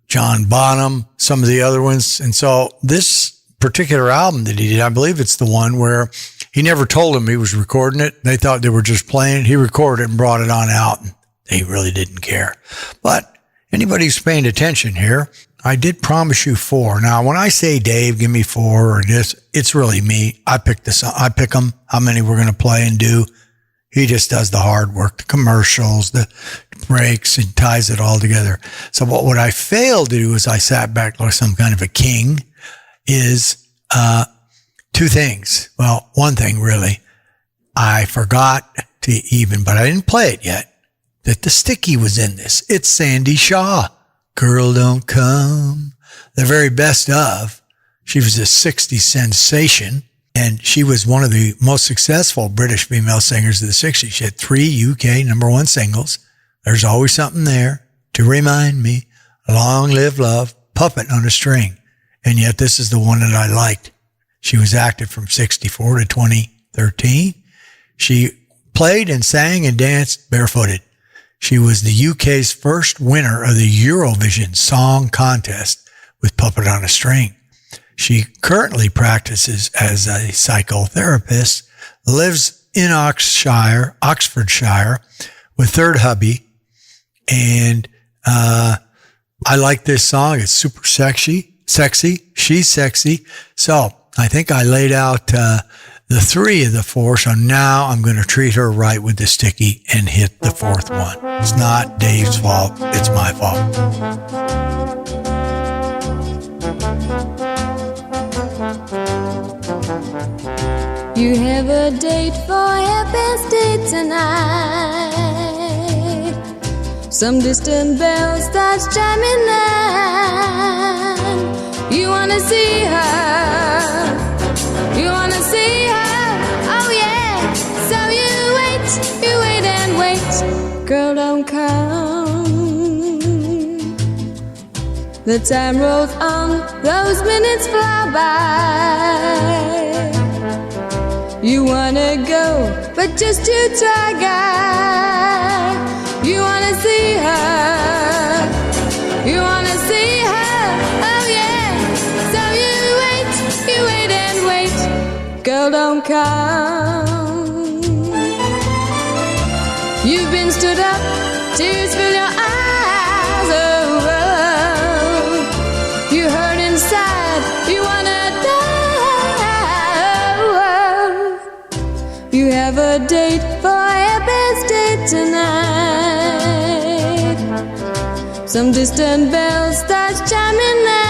John Bonham, some of the other ones. And so this particular album that he did, I believe it's the one where he never told them he was recording it. They thought they were just playing. He recorded it and brought it on out, and they really didn't care. But anybody who's paying attention here, I did promise you 4. Now, when I say Dave, give me 4 or this, it's really me. I pick them, how many we're going to play and do. He just does the hard work, the commercials, the breaks, and ties it all together. So what I failed to do is I sat back like some kind of a king is 2 things. Well, one thing really, I forgot to even, but I didn't play it yet, that the sticky was in this. It's Sandie Shaw. Girl Don't Come. The very best of. She was a 60s sensation, and she was one of the most successful British female singers of the 60s. She had 3 UK #1 singles. There's Always Something There, To Remind Me, Long Live Love, Puppet on a String. And yet this is the one that I liked. She was active from 64 to 2013. She played and sang and danced barefooted. She was the UK's first winner of the Eurovision Song Contest with Puppet on a String. She currently practices as a psychotherapist, lives in Oxfordshire with third hubby. And I like this song. It's super sexy. She's sexy. So I think I laid out the 3 of the 4. So now I'm going to treat her right with the sticky and hit the 4th one. It's not Dave's fault. It's my fault. You have a date for your best date tonight. Some distant bell starts chiming now. You wanna see her. You wanna see her. Oh yeah. So you wait and wait. Girl, don't come. The time rolls on, those minutes fly by. You wanna go, but just to try, guy. You wanna see her. You wanna see her. Oh yeah. So you wait and wait. Girl, don't come. You've been stood up, tears fill your eyes. Oh, oh. You hurt inside, you wanna die. Oh, oh. You have a date for your best date tonight. Some distant bell starts chiming now.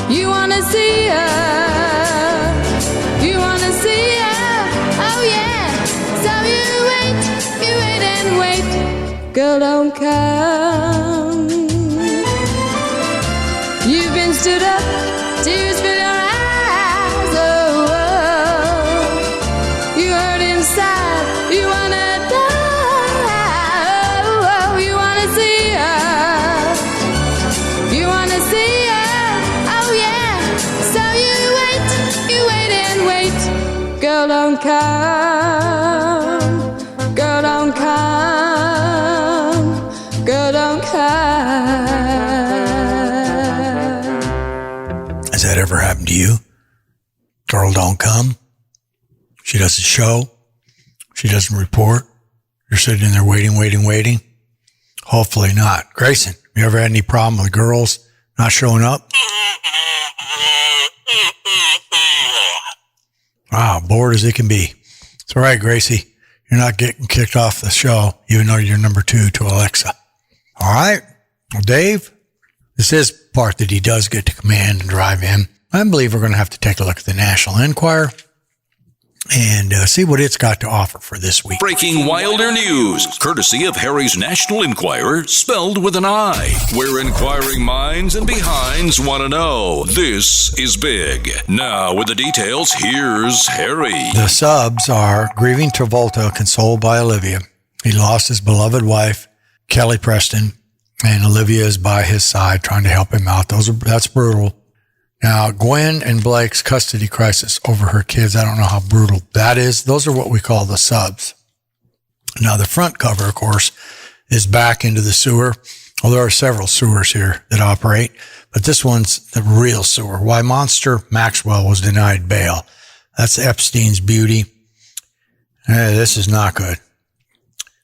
You wanna see her. You wanna see her. Oh yeah. So you wait and wait. Girl, don't come. You've been stood up, tears fill your eyes. Oh, oh. You hurt inside, you wanna die. Oh, oh. You wanna see her. You wanna see her. Oh yeah. So you wait and wait. Girl, don't come. Girl, don't come. Girl, don't come. Has that ever happened to you? Girl don't come. She doesn't show. She doesn't report. You're sitting there waiting. Hopefully not. Grayson, you ever had any problem with girls not showing up? Wow, bored as it can be. It's all right, Gracie. You're not getting kicked off the show, even though you're number 2 to Alexa. All right. Well, Dave, this is part that he does get to command and drive in. I believe we're going to have to take a look at the National Enquirer. and see what it's got to offer for this week. Breaking Wilder news, courtesy of Harry's National Enquirer, spelled with an I, where inquiring minds and behinds want to know. This is big. Now, with the details, here's Harry. The subs are grieving Travolta, consoled by Olivia. He lost his beloved wife, Kelly Preston, and Olivia is by his side trying to help him out. That's brutal. Now, Gwen and Blake's custody crisis over her kids, I don't know how brutal that is. Those are what we call the subs. Now, the front cover, of course, is back into the sewer. Well, there are several sewers here that operate, but this one's the real sewer. Why Monster Maxwell was denied bail. That's Epstein's beauty. This is not good.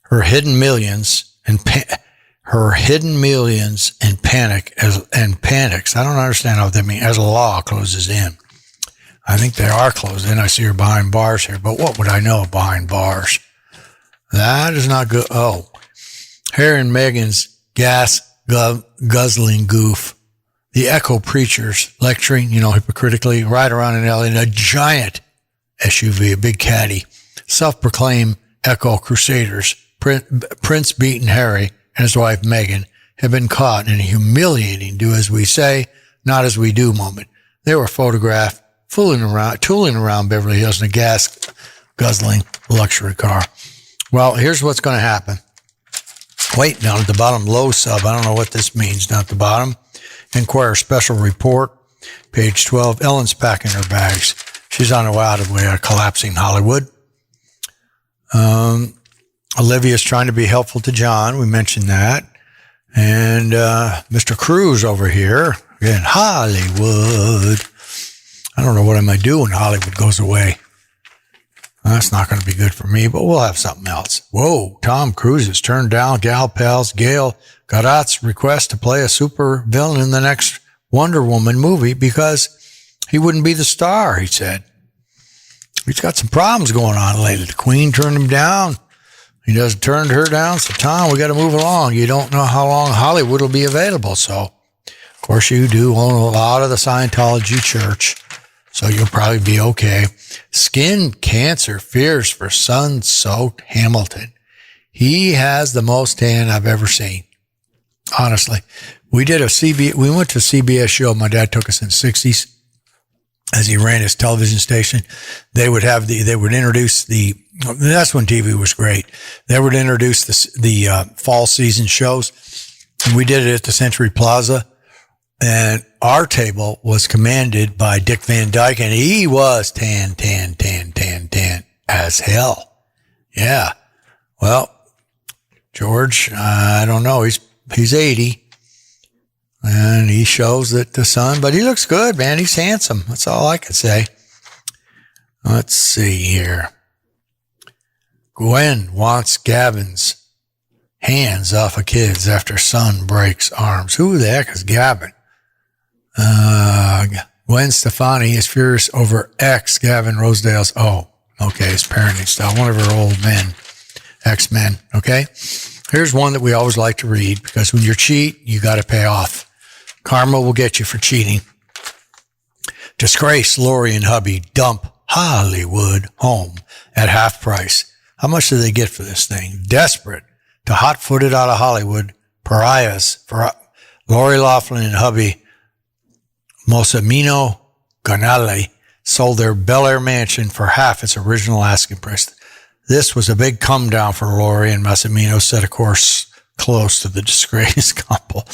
Her hidden millions and panics. I don't understand what that means. As law closes in. I think they are closed in. I see her behind bars here, but what would I know behind bars? That is not good. Oh, Harry and Meghan's gas guzzling goof. The echo preachers lecturing, hypocritically, right around in LA in a giant SUV, a big caddy. Self-proclaimed echo crusaders. Prince beaten Harry and his wife Meghan have been caught in a humiliating do as we say, not as we do moment. They were photographed tooling around Beverly Hills in a gas-guzzling luxury car. Well, here's what's going to happen. Wait, down at the bottom, low sub. I don't know what this means. Down at the bottom, Enquirer special report, page 12. Ellen's packing her bags. She's on her way out of collapsing Hollywood. Olivia's trying to be helpful to John. We mentioned that. And Mr. Cruz over here in Hollywood. I don't know what I might do when Hollywood goes away. That's not going to be good for me, but we'll have something else. Whoa, Tom Cruise has turned down Gail Gadot's request to play a super villain in the next Wonder Woman movie because he wouldn't be the star, he said. He's got some problems going on lately. The Queen turned him down. He doesn't turn her down. So, Tom, we got to move along. You don't know how long Hollywood will be available. So, of course, you do own a lot of the Scientology church. So you'll probably be okay. Skin cancer fears for sun-soaked Hamilton. He has the most tan I've ever seen. Honestly. We went to a CBS show. My dad took us in the 60s. As he ran his television station, they would introduce that's when TV was great. They would introduce the fall season shows. And we did it at the Century Plaza. And our table was commanded by Dick Van Dyke, and he was tan as hell. Yeah. Well, George, I don't know. He's 80. And he shows that the sun, but he looks good, man. He's handsome. That's all I can say. Let's see here. Gwen wants Gavin's hands off of kids after son breaks arms. Who the heck is Gavin? Gwen Stefani is furious over ex Gavin Rosedale's, his parenting style. One of her old men, ex-men, okay? Here's one that we always like to read because when you cheat, you got to pay off. Karma will get you for cheating. Disgrace, Lori and hubby dump Hollywood home at half price. How much do they get for this thing? Desperate to hot-foot it out of Hollywood, pariahs for Lori Loughlin and hubby Mosamino Ganale sold their Bel Air mansion for half its original asking price. This was a big come down for Lori, and Massimino set a course close to the disgraced couple.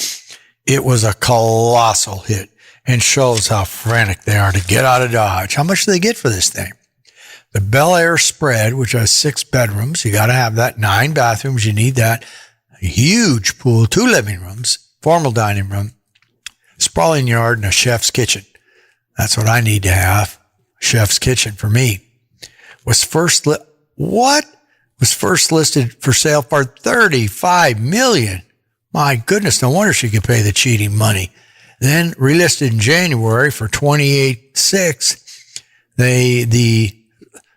It was a colossal hit and shows how frantic they are to get out of Dodge. How much do they get for this thing? The Bel Air spread, which has 6 bedrooms, you got to have that, 9 bathrooms, you need that. A huge pool, 2 living rooms, formal dining room, sprawling yard, and a chef's kitchen. That's what I need to have. Chef's kitchen for me. Was first listed for sale for $35 million. My goodness, no wonder she could pay the cheating money. Then relisted in January for $28.6. The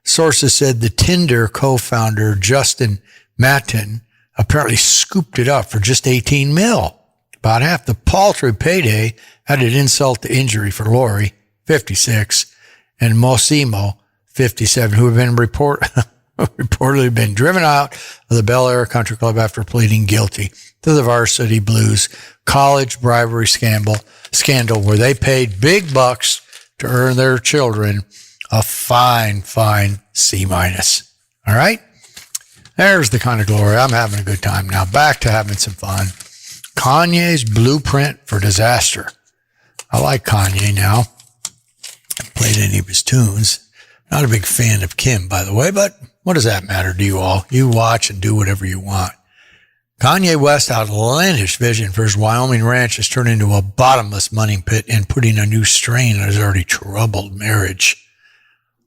sources said the Tinder co-founder Justin Matten apparently scooped it up for just $18 million. About half the paltry payday added insult to injury for Lori, 56, and Mosimo, 57, who have been reportedly been driven out of the Bel Air Country Club after pleading guilty to the Varsity Blues college bribery scandal where they paid big bucks to earn their children a fine C-. All right? There's the kind of glory. I'm having a good time now. Back to having some fun. Kanye's Blueprint for Disaster. I like Kanye now. I haven't played any of his tunes. Not a big fan of Kim, by the way, but what does that matter to you all? You watch and do whatever you want. Kanye West's outlandish vision for his Wyoming ranch has turned into a bottomless money pit and putting a new strain on his already troubled marriage.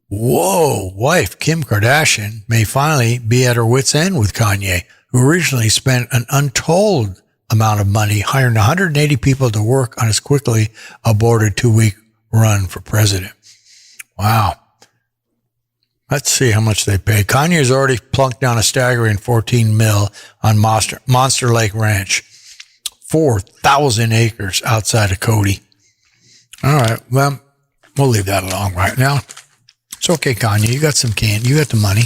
Whoa, wife Kim Kardashian may finally be at her wit's end with Kanye, who originally spent an untold amount of money hiring 180 people to work on his quickly aborted 2-week run for president. Wow. Let's see how much they paid. Kanye has already plunked down a staggering $14 million on Monster Lake Ranch, 4,000 acres outside of Cody. All right, well, we'll leave that alone right now. It's okay, Kanye. You got some you got the money.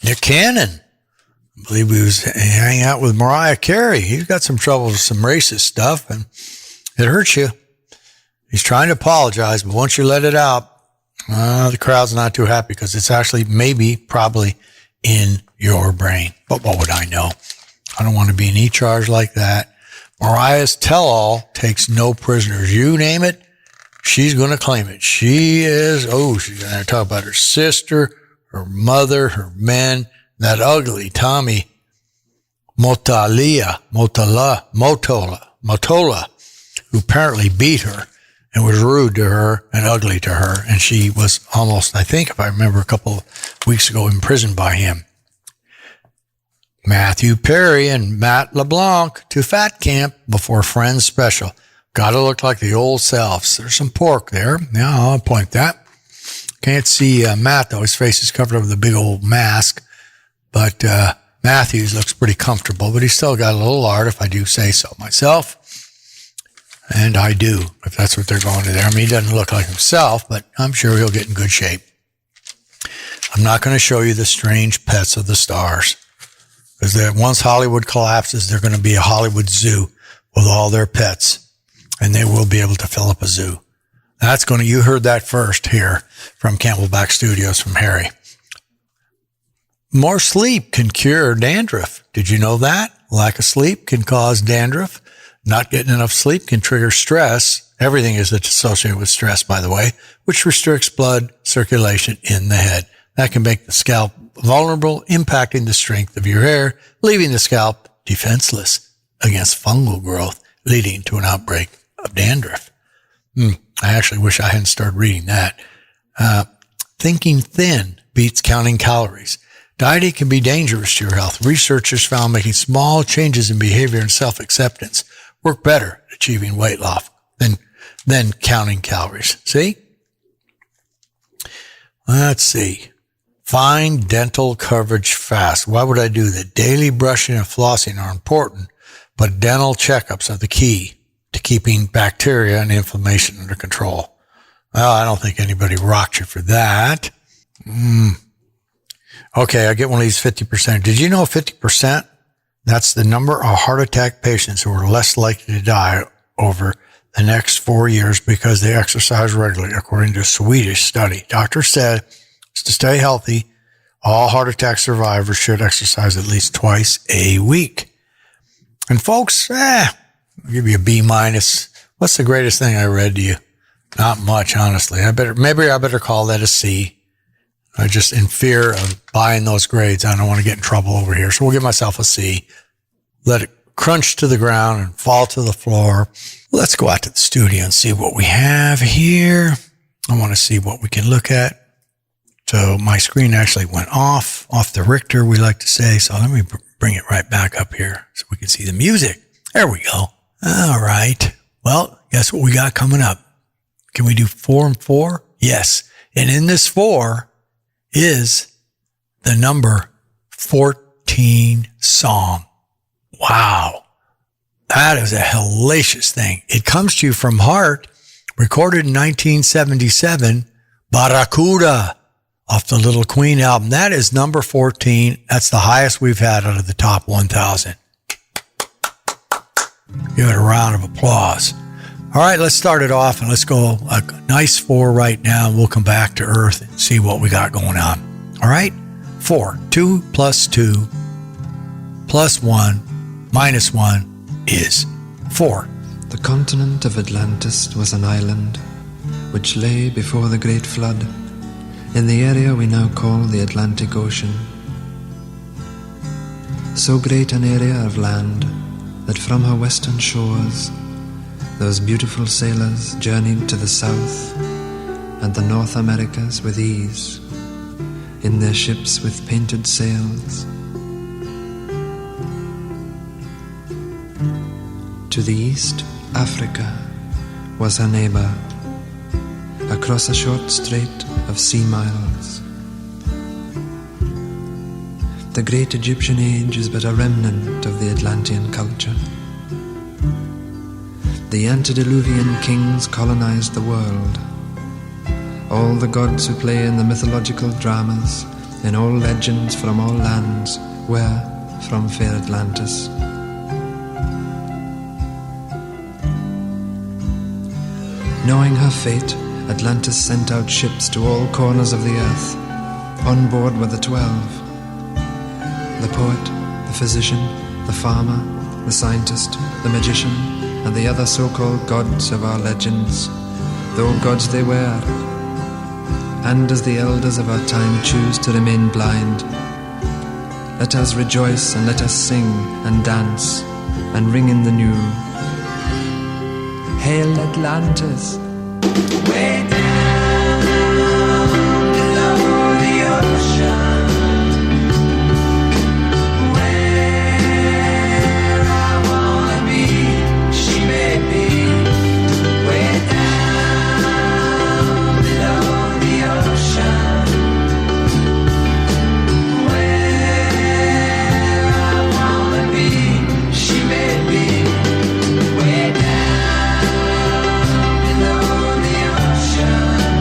Nick Cannon, I believe he was hanging out with Mariah Carey. He's got some trouble with some racist stuff, and it hurts you. He's trying to apologize, but once you let it out, the crowd's not too happy because it's actually probably in your brain. But what would I know? I don't want to be in any charge like that. Mariah's tell-all takes no prisoners. You name it, she's going to claim it. She's going to talk about her sister, her mother, her men, that ugly Tommy Motola, who apparently beat her and was rude to her and ugly to her. And she was almost, I think, if I remember a couple of weeks ago, imprisoned by him. Matthew Perry and Matt LeBlanc to Fat Camp before Friends special. Gotta look like the old selves. There's some pork there. Yeah, I'll point that. Can't see Matt, though. His face is covered over the big old mask. But Matthews looks pretty comfortable, but he's still got a little lard, if I do say so myself. And I do, if that's what they're going to there. I mean, he doesn't look like himself, but I'm sure he'll get in good shape. I'm not going to show you the strange pets of the stars. Because once Hollywood collapses, they're going to be a Hollywood zoo with all their pets. And they will be able to fill up a zoo. You heard that first here from Camelback Studios from Harry. More sleep can cure dandruff. Did you know that? Lack of sleep can cause dandruff. Not getting enough sleep can trigger stress. Everything is associated with stress, by the way, which restricts blood circulation in the head. That can make the scalp vulnerable, impacting the strength of your hair, leaving the scalp defenseless against fungal growth, leading to an outbreak of dandruff. I actually wish I hadn't started reading that. Thinking thin beats counting calories. Dieting can be dangerous to your health. Researchers found making small changes in behavior and self-acceptance work better at achieving weight loss than counting calories. See? Let's see. Find dental coverage fast. Why would I do that? Daily brushing and flossing are important, but dental checkups are the key to keeping bacteria and inflammation under control. Well, I don't think anybody rocked you for that. Okay, I get one of these 50%. Did you know 50%? That's the number of heart attack patients who are less likely to die over the next 4 years because they exercise regularly, according to a Swedish study. Doctors said to stay healthy, all heart attack survivors should exercise at least twice a week. And folks, I'll give you a B-. What's the greatest thing I read to you? Not much, honestly. Maybe I better call that a C. I just, in fear of buying those grades, I don't want to get in trouble over here. So we'll give myself a C. Let it crunch to the ground and fall to the floor. Let's go out to the studio and see what we have here. I want to see what we can look at. So my screen actually went off the Richter, we like to say. So let me bring it right back up here so we can see the music. There we go. All right. Well, guess what we got coming up? Can we do 4 and 4? Yes. And in this 4 is the number 14 song. Wow. That is a hellacious thing. It comes to you from Heart, recorded in 1977 Barracuda off the Little Queen album. That is number 14. That's the highest we've had out of the top 1,000. Give it a round of applause. All right, let's start it off and let's go a nice 4 right now. We'll come back to Earth and see what we got going on. All right? 4. 2 plus 2 plus 1 minus 1 is 4. The continent of Atlantis was an island which lay before the great flood in the area we now call the Atlantic Ocean. So great an area of land that from her western shores those beautiful sailors journeyed to the South and the North Americas with ease in their ships with painted sails. To the east, Africa was her neighbor, across a short strait of sea miles. The great Egyptian age is but a remnant of the Atlantean culture. The antediluvian kings colonized the world. All the gods who play in the mythological dramas, in all legends from all lands, were from fair Atlantis. Knowing her fate, Atlantis sent out ships to all corners of the earth. On board were the 12. The poet, the physician, the farmer, the scientist, the magician, and the other so-called gods of our legends, though gods they were. And as the elders of our time choose to remain blind, let us rejoice and let us sing and dance and ring in the new. Hail Atlantis! Way down below the ocean, where I wanna be, she may be. Way down below the ocean, where I wanna be, she may be. Way down below the ocean.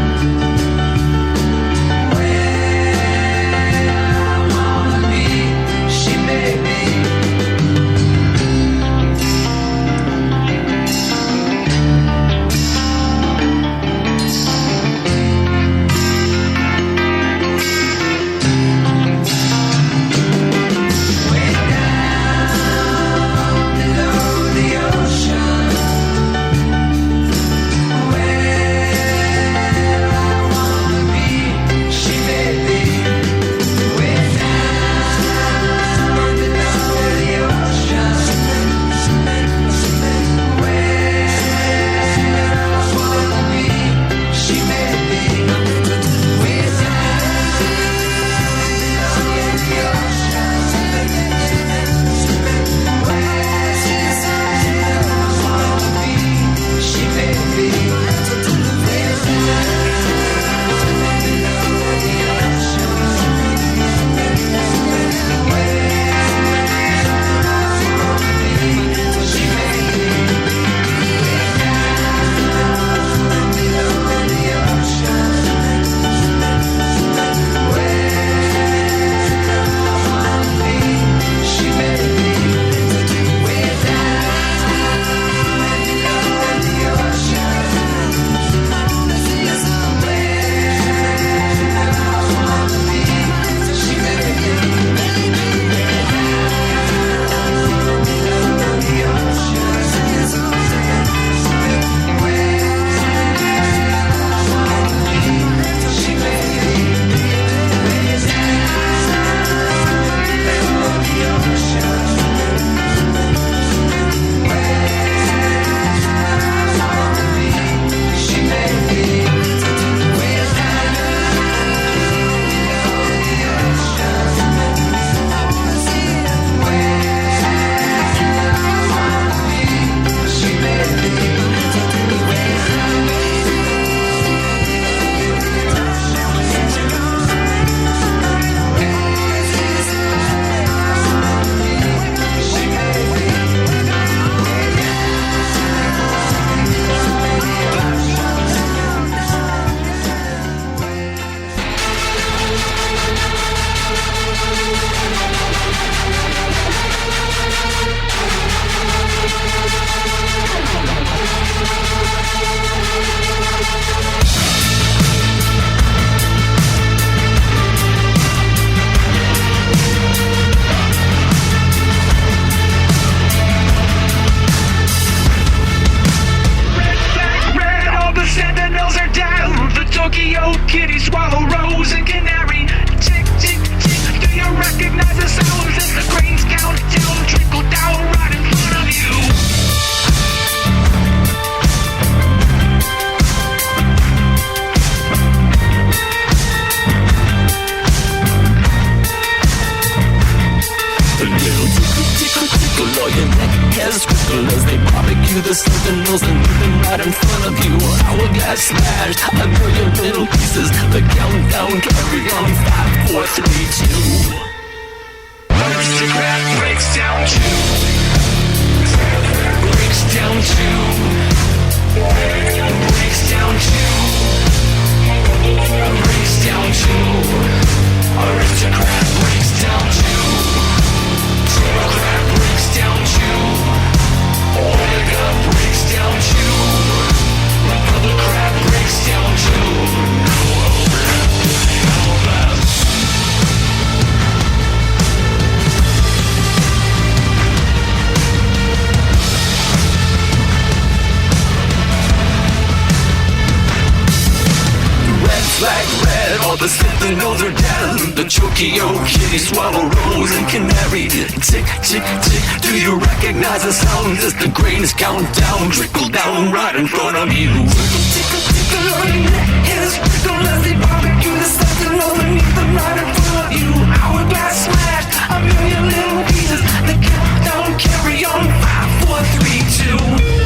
chooky old kitty, swallow, rose, and canary. Tick, tick, tick, do you recognize the sounds as the grains count down, trickle down right in front of you? A little tickle, tickle, tickle, all your neck has sprinkle as they barbecue the sentinels and leave them right in front of you. Hourglass smashed, I know your little pieces. The countdown, carry on, 5, 4, 3, 2. Aristocrat breaks down two. Breaks down two. Breaks down two. Breaks down two. Aristocrat breaks down two. Democrat breaks down two. Omega breaks down two. Republican breaks down two. Like red, all the sentinels are dead. The chooky old kitty, swallow, rose, and canary. Tick, tick, tick, do you recognize the sounds as the grains count down, trickle down right in front of you? Tickle, tickle, tickle, all your neck is sprinkle as they barbecue the sentinels beneath them right in front of you. Hourglass smashed, a million little pieces. The countdown, carry on, 5, 4, 3, 2.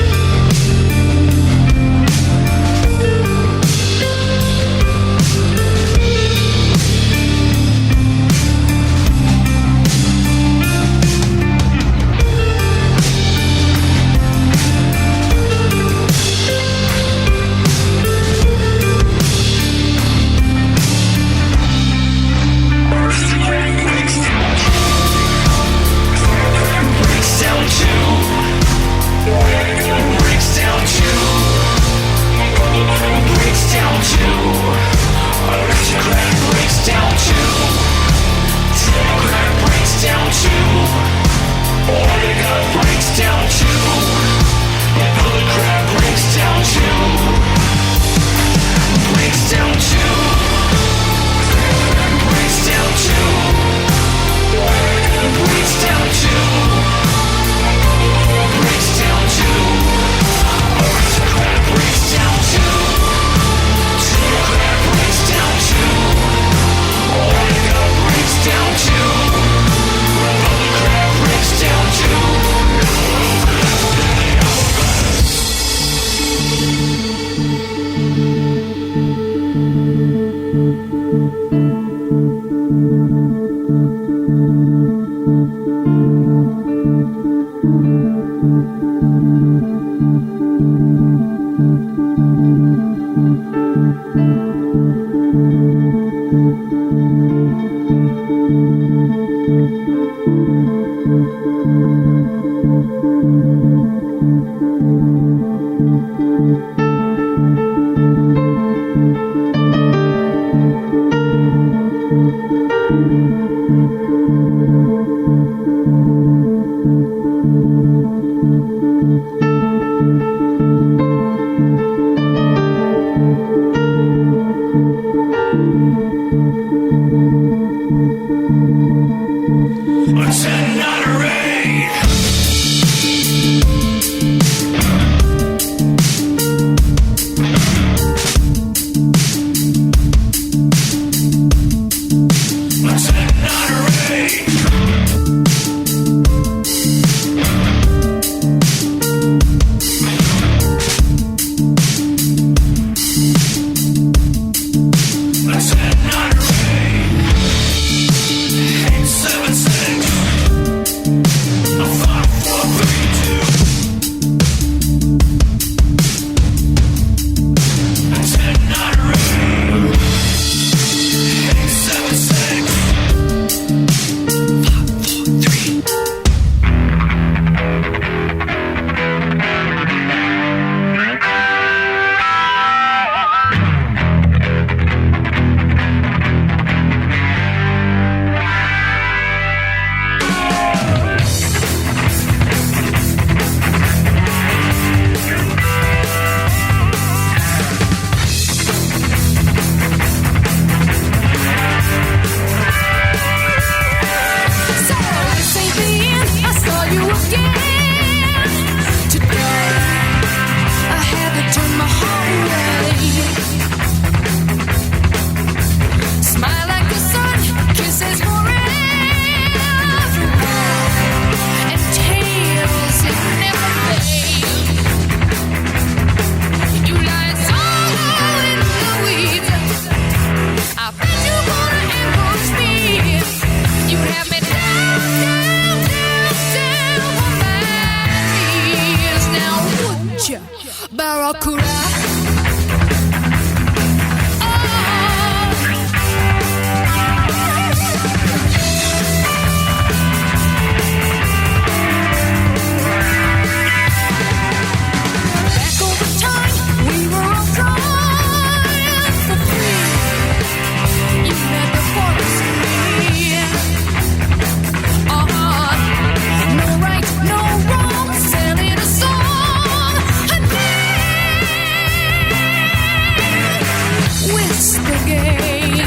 game.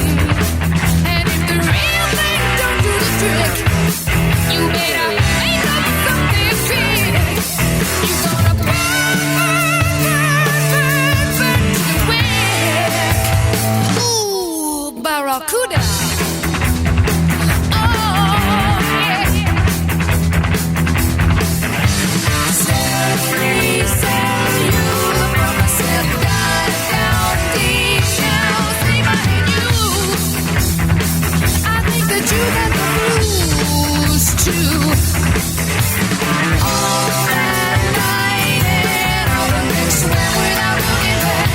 And if the real thing don't do the trick, you better make up something quick. You gonna burn to the wick. Ooh, barracuda. You got the blues too. All that night and all the next swim without looking back.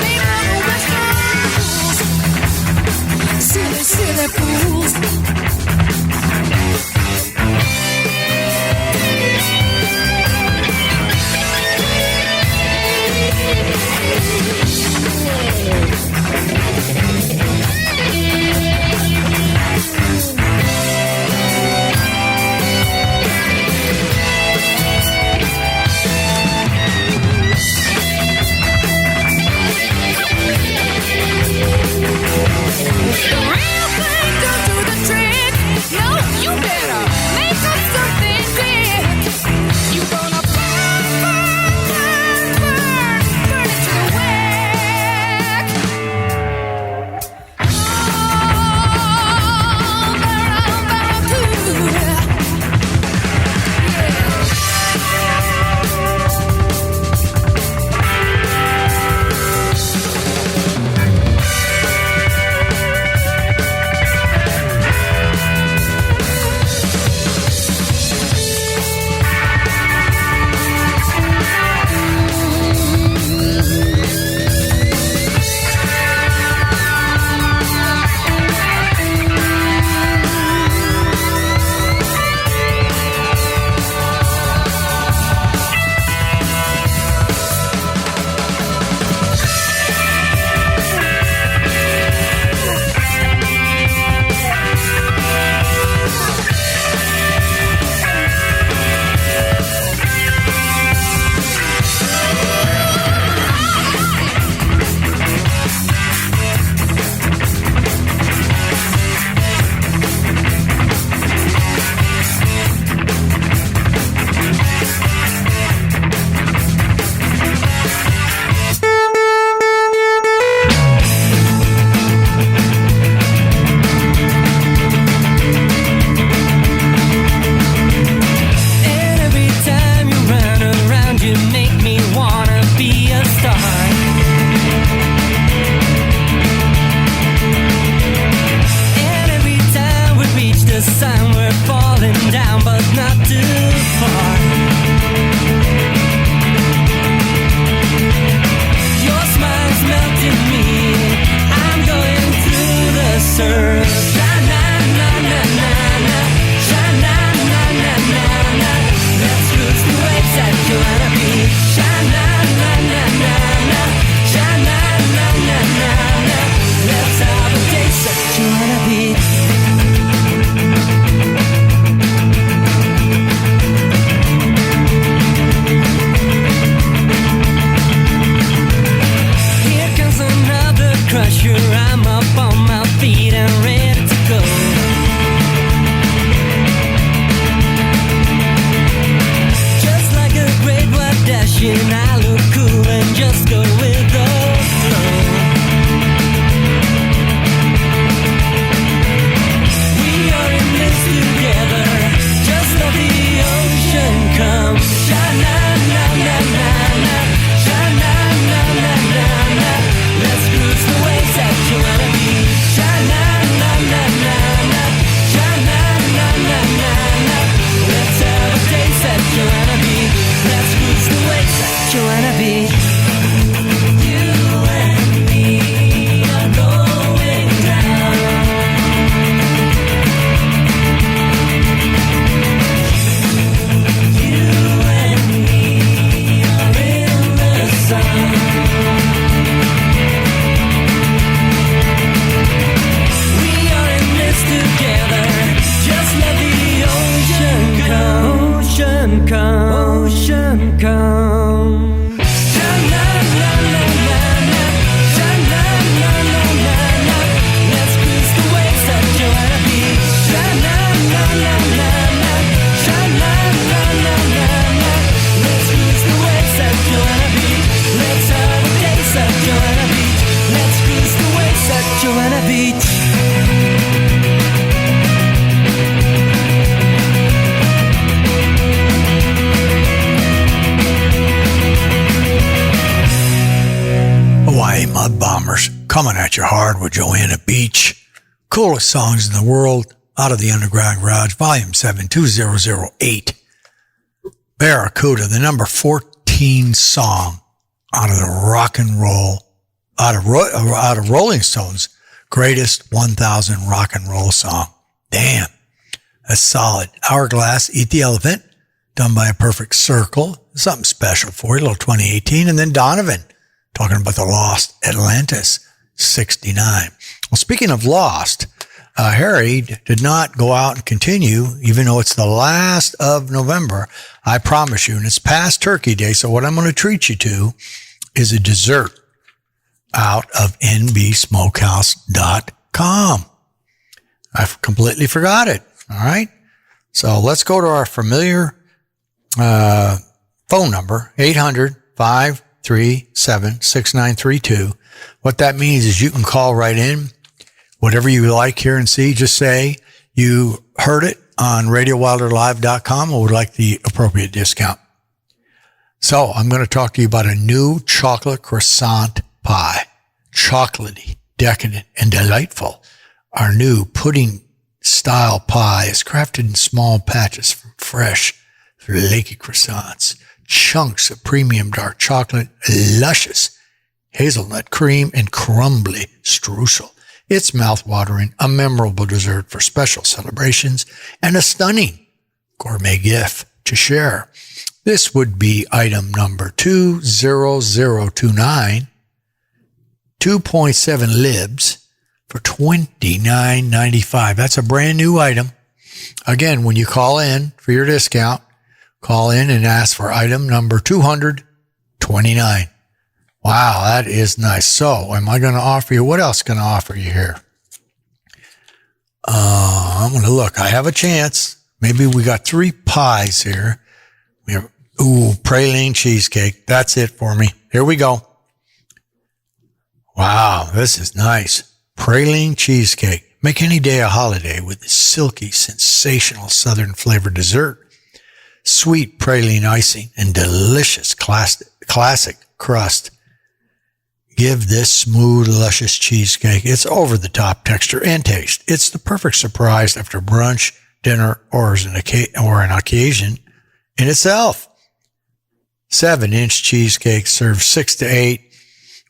Made all the western rules. Silly, silly fools. The real thing don't do the trick. No, you better make up something quick. You gonna burn, burn, burn, burn, burn it to the wick. Oh, barracuda. Joanna Beach. Hawaii Mud Bombers coming at you hard with Joanna Beach. Coolest songs in the world out of the Underground Garage, Volume 7, 2008. Barracuda, the number 14 song out of the rock and roll, out of Rolling Stones' greatest 1,000 rock and roll song. Damn, that's solid. Hourglass, Eat the Elephant, done by A Perfect Circle. Something special for you, a little 2018. And then Donovan, talking about the Lost Atlantis, 69. Well, speaking of Lost, Harry did not go out and continue, even though it's the last of November. I promise you, and it's past Turkey Day, so what I'm going to treat you to is a dessert out of nbsmokehouse.com. I completely forgot it, all right? So let's go to our familiar phone number, 800-537-6932. What that means is you can call right in, whatever you like, hear, and see. Just say you heard it on RadioWilderLive.com and would like the appropriate discount. So I'm going to talk to you about a new chocolate croissant pie. Chocolatey, decadent, and delightful. Our new pudding-style pie is crafted in small patches from fresh, flaky croissants, chunks of premium dark chocolate, luscious hazelnut cream, and crumbly streusel. It's mouth-watering, a memorable dessert for special celebrations, and a stunning gourmet gift to share. This would be item number 20029, 2.7 libs for $29.95. That's a brand new item. Again, when you call in for your discount, call in and ask for item number 229. Wow, that is nice. So, am I going to offer you, what else can I offer you here? I'm going to look. I have a chance. Maybe we got 3 pies here. We have, praline cheesecake. That's it for me. Here we go. Wow, this is nice. Praline cheesecake. Make any day a holiday with this silky, sensational southern flavored dessert. Sweet praline icing and delicious classic crust. Give this smooth, luscious cheesecake its over-the-top texture and taste. It's the perfect surprise after brunch, dinner, or an occasion in itself. 7-inch cheesecake serves 6 to 8,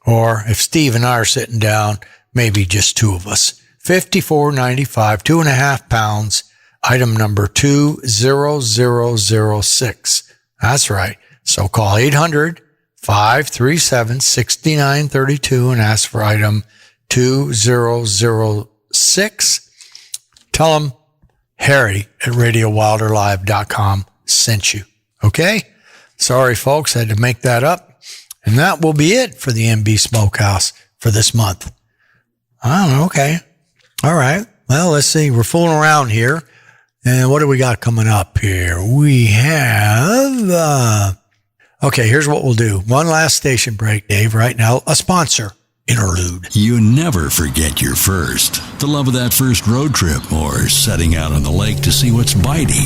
or if Steve and I are sitting down, maybe just 2 of us. $54.95, 2.5 pounds. Item number 20006. That's right. So call 800-537-6932 and ask for item 2006. Tell them Harry at RadioWilderLive.com sent you. Okay? Sorry, folks. I had to make that up. And that will be it for the MB Smokehouse for this month. Oh, okay. All right. Well, let's see. We're fooling around here. And what do we got coming up here? We have... Okay, here's what we'll do. One last station break, Dave, right now. A sponsor interlude. You never forget your first. The love of that first road trip or setting out on the lake to see what's biting.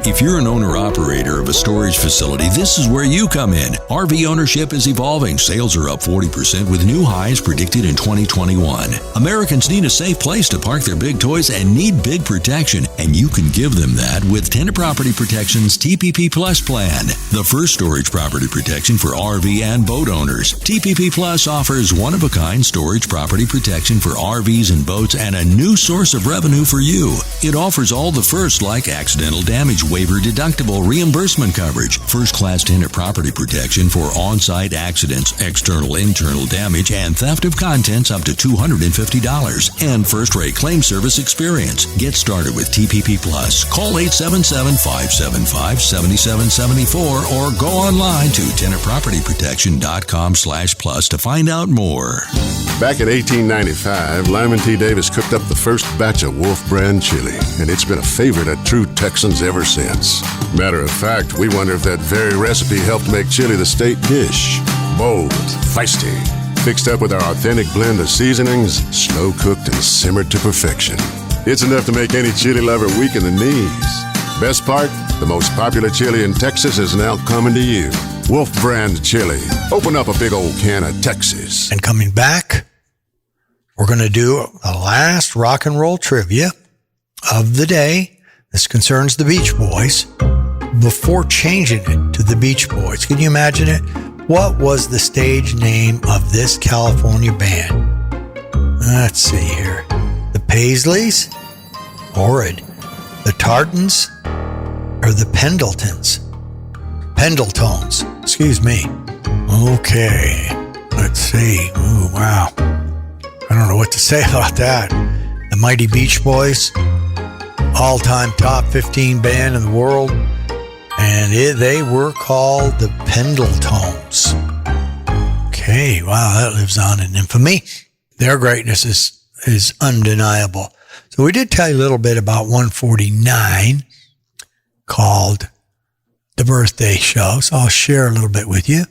If you're an owner-operator of a storage facility, this is where you come in. RV ownership is evolving. Sales are up 40% with new highs predicted in 2021. Americans need a safe place to park their big toys and need big protection, and you can give them that with Tenant Property Protection's TPP Plus plan. The first storage property protection for RV and boat owners. TPP Plus offers one-of-a-kind storage property protection for RVs and boats and a new source of revenue for you. It offers all the first like accidental damage waiver deductible reimbursement coverage, first-class tenant property protection for on-site accidents, external internal damage, and theft of contents up to $250, and first-rate claim service experience. Get started with TPP Plus. Call 877-575-7774 or go online to tenantpropertyprotection.com/plus to find out more. Back in 1895, Lyman T. Davis cooked up the first batch of Wolf brand chili, and it's been a favorite at True Texans ever since. Matter of fact, we wonder if that very recipe helped make chili the state dish. Bold, feisty, Fixed up with our authentic blend of seasonings, slow cooked and simmered to perfection. It's enough to make any chili lover weak in the knees. Best part, the most popular chili in Texas is now coming to you. Wolf Brand Chili. Open up a big old can of Texas. And coming back, we're going to do the last rock and roll trivia of the day. This concerns the Beach Boys. Before changing it to the Beach Boys, can you imagine it? What was the stage name of this California band? Let's see here. The Paisleys? Horrid. The Tartans? Or the Pendletons? Pendletones. Excuse me. Okay. Let's see. Ooh, wow. I don't know what to say about that. The Mighty Beach Boys, all-time top 15 band in the world, and they were called the Pendletones. Okay, wow, that lives on in infamy. Their greatness is undeniable. So we did tell you a little bit about 149 called The Birthday Show, so I'll share a little bit with you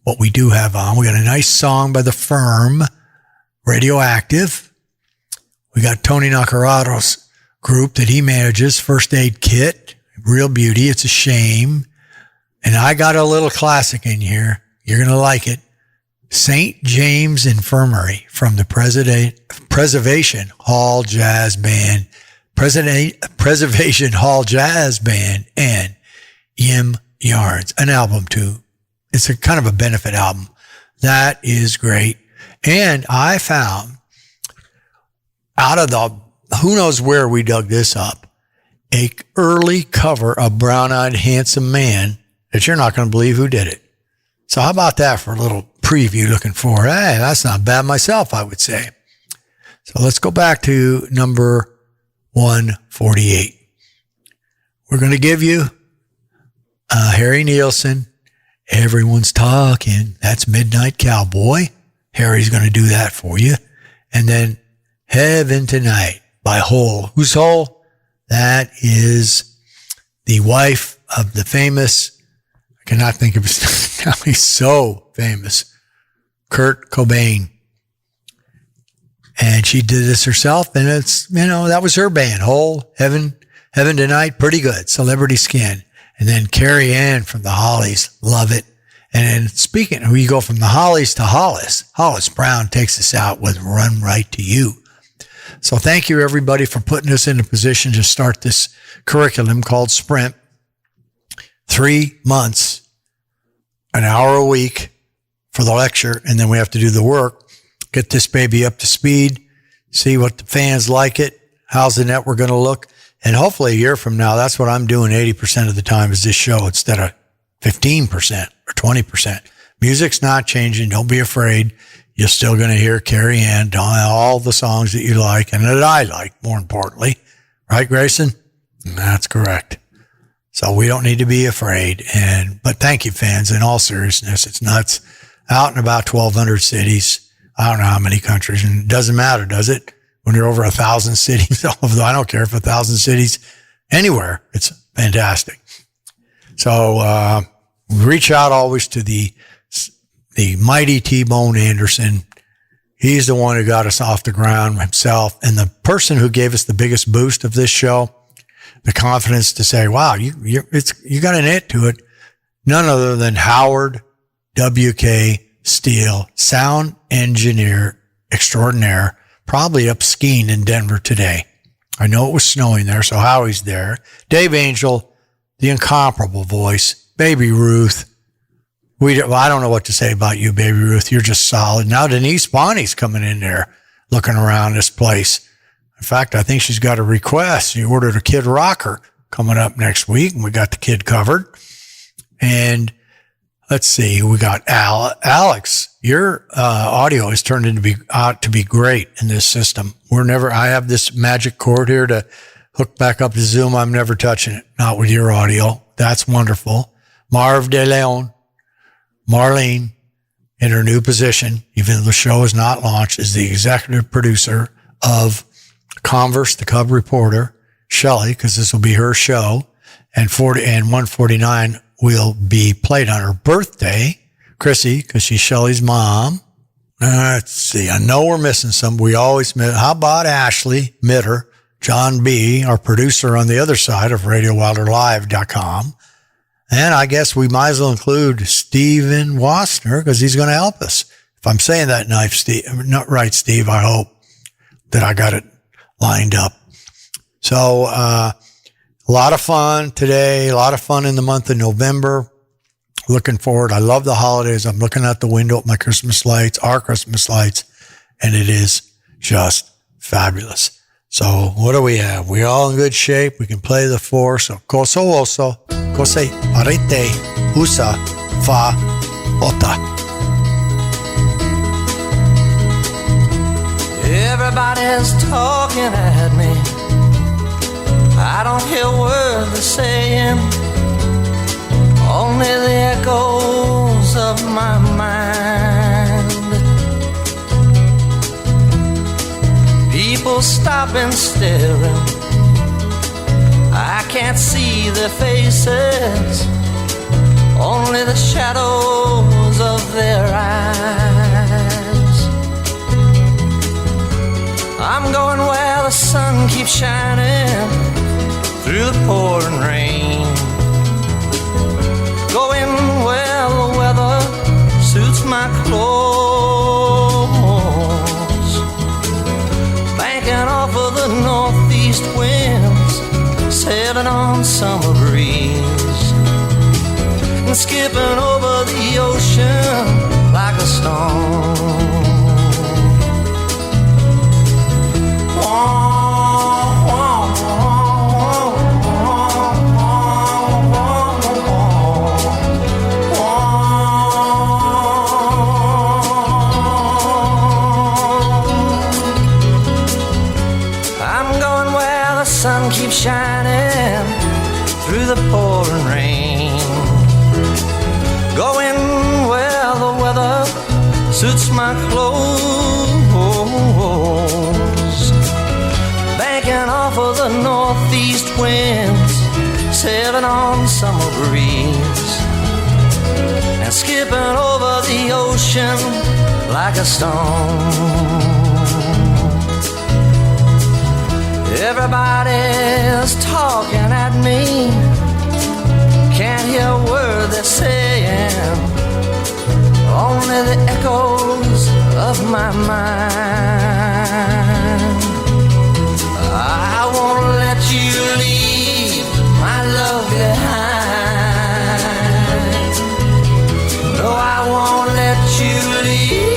what we do have on. We got a nice song by The Firm, Radioactive. We got Tony Nacarato's group that he manages, First Aid Kit, real beauty. It's a shame. And I got a little classic in here. You're going to like it. St. James Infirmary from the Preservation Hall Jazz Band, Preservation Hall Jazz Band, and Yim Yarns, an album too. It's a kind of a benefit album. That is great. And I found out of the, who knows where we dug this up, a early cover of Brown Eyed Handsome Man that you're not going to believe who did it. So how about that for a little preview looking forward? Hey, that's not bad myself, I would say. So let's go back to number 148. We're going to give you Harry Nilsson, Everyone's Talking. That's Midnight Cowboy. Harry's going to do that for you. And then Heaven Tonight by Hole. Who's Hole? That is the wife of the famous, I cannot think of his name. He's so famous, Kurt Cobain. And she did this herself, and it's, that was her band. Hole, Heaven Tonight, pretty good. Celebrity Skin. And then Carrie Ann from the Hollies, love it. And then speaking, we go from the Hollies to Hollis. Hollis Brown takes us out with Run Right to You. So thank you, everybody, for putting us in a position to start this curriculum called Sprint. 3 months, an hour a week for the lecture, and then we have to do the work. Get this baby up to speed, see what the fans like it, how's the network going to look, and hopefully a year from now, that's what I'm doing 80% of the time is this show instead of 15% or 20%. Music's not changing. Don't be afraid. You're still going to hear Carrie Ann, all the songs that you like and that I like, more importantly. Right, Grayson? That's correct. So we don't need to be afraid. But thank you, fans, in all seriousness. It's nuts. Out in about 1,200 cities. I don't know how many countries. And it doesn't matter, does it? When you're over 1,000 cities, although I don't care if 1,000 cities, anywhere, it's fantastic. So reach out always to the mighty T-Bone Anderson. He's the one who got us off the ground himself. And the person who gave us the biggest boost of this show, the confidence to say, wow, you got an it to it. None other than Howard W.K. Steele, sound engineer extraordinaire, probably up skiing in Denver today. I know it was snowing there, so Howie's there. Dave Angel, the incomparable voice. Baby Ruth. I don't know what to say about you, Baby Ruth. You're just solid. Now Denise Bonnie's coming in there looking around this place. In fact, I think she's got a request. She ordered a Kid Rocker coming up next week, and we got the kid covered. And let's see, we got Alex. Your audio has turned out to be great in this system. I have this magic cord here to hook back up to Zoom. I'm never touching it. Not with your audio. That's wonderful. Marv De Leon, Marlene, in her new position, even though the show is not launched, is the executive producer of Converse, the Cub Reporter. Shelley, because this will be her show, and 149 will be played on her birthday. Chrissy, because she's Shelley's mom. Let's see. I know we're missing some. We always miss. How about Ashley Mitter, John B., our producer on the other side of RadioWilderLive.com. And I guess we might as well include Steven Wassner because he's going to help us. If I'm saying that not right, Steve, I hope that I got it lined up. So, a lot of fun today, a lot of fun in the month of November. Looking forward. I love the holidays. I'm looking out the window at my Christmas lights, our Christmas lights, and it is just fabulous. So what do we have? We all in good shape. We can play the four. So coso oso, cose parete, usa, fa, ota. Everybody's talking at me. I don't hear a word they're saying. Only the echoes of my mind. People stop and staring. I can't see their faces. Only the shadows of their eyes. I'm going where the sun keeps shining through the pouring rain. Going where the weather suits my clothes. Banking off of the northeast winds, sailing on summer breeze, and skipping over the ocean like a stone. Shining through the pouring rain. Going where the weather suits my clothes. Banking off of the northeast winds, sailing on summer breeze, and skipping over the ocean like a stone. Everybody's talking at me. Can't hear a word they're saying. Only the echoes of my mind. I won't let you leave my love behind. No, I won't let you leave.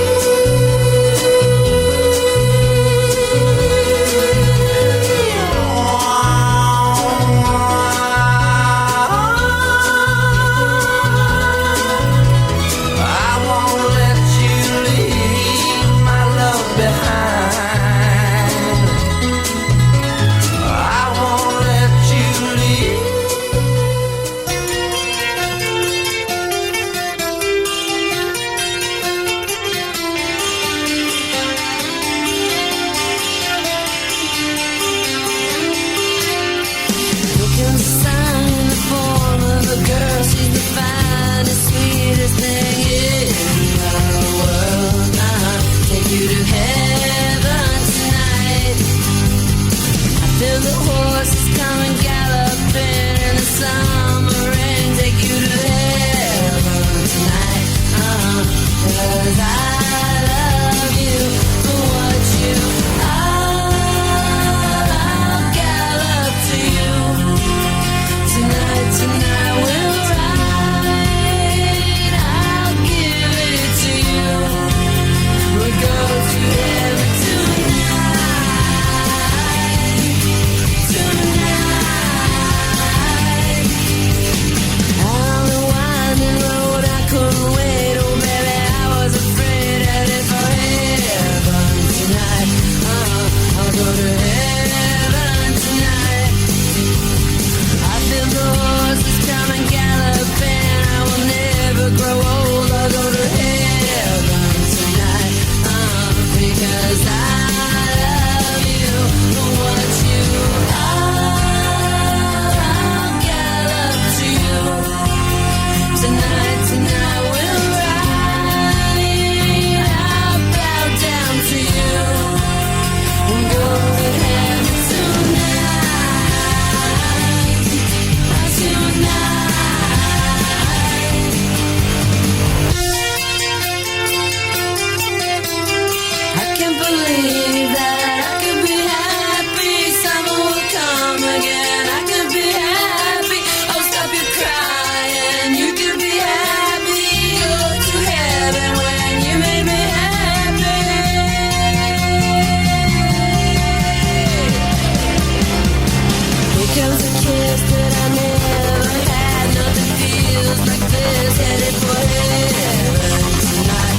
Tonight we'll ride out believe that I could be happy. Summer will come again. I could be happy. Oh, stop your crying. You could be happy. Go to heaven when you made me happy. Here comes a kiss that I never had. Nothing feels like this. Headed for heaven tonight.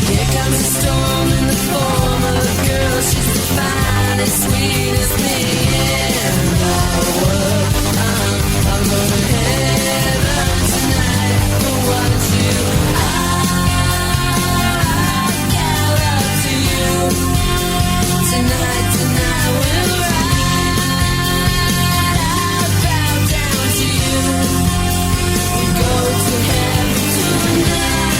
Here comes a storm in the form of a girl. She's the finest, sweetest thing in the world. I'm going to heaven tonight for what you. I got up to you. Tonight we'll ride. I bow down to you. We go to heaven tonight.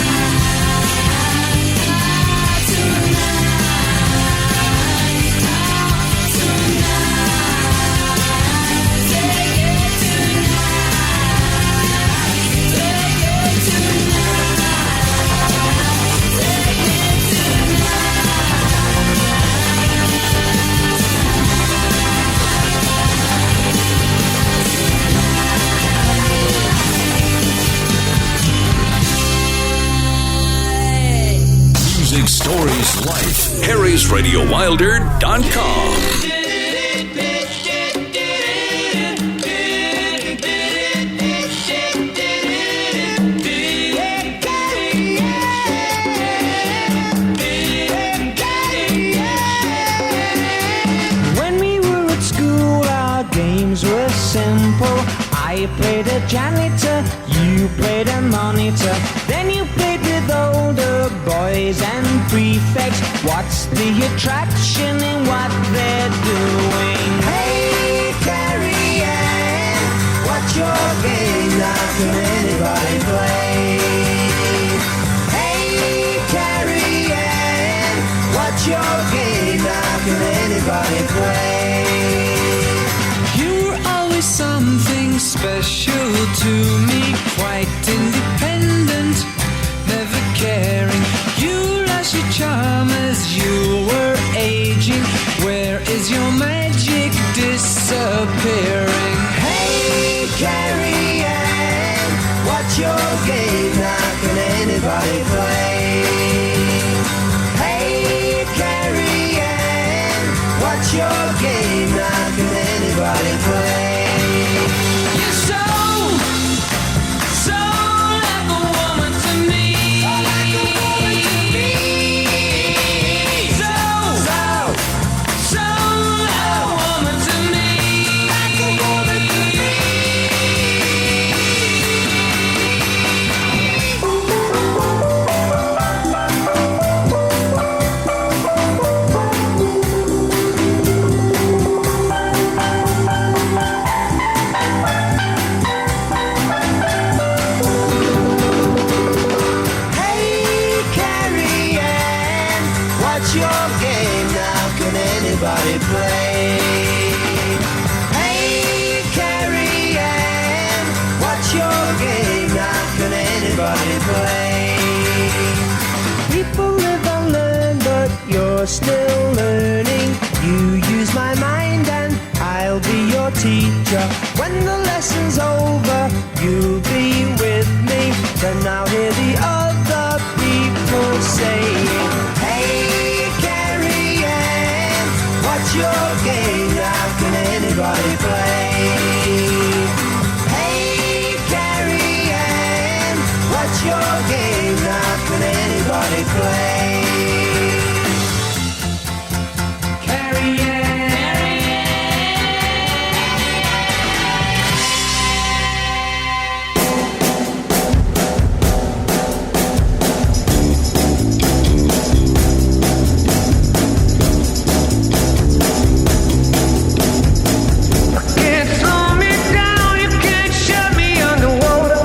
Music, stories, life. HarrysRadioWilder.com. When we were at school, our games were simple. I played a janitor, you played a monitor. Then you played with older boys and prefects. What's the attraction in what they're doing? Hey, Carrie Ann, what's your game? Now can anybody play? Hey, Carrie Ann, what's your game? Now can anybody play? You're always something special to me, quite independent, never caring. You lost your charm as you were aging. Where is your magic disappearing? Hey, Carrie Ann, what's your game? Now can anybody play? Hey, Carrie Ann, what's your game? Now can anybody play? You're so like a woman to me. So like a woman to me. Like a woman to me. Hey, Carrie Ann, what's your game? Now can anybody play? Hey, Carrie Ann, what's your game? Now can anybody play? People live and learn, but you're still learning. You use my mind and I'll be your teacher. When the lesson's over, you'll be with me. Then I'll hear the other people saying, Hey, Carrie Ann, what's your game? Now can anybody play? Hey, Carrie Ann, what's your game? Now can anybody play? Carrie Ann. can't slow me down, you can't shut me underwater.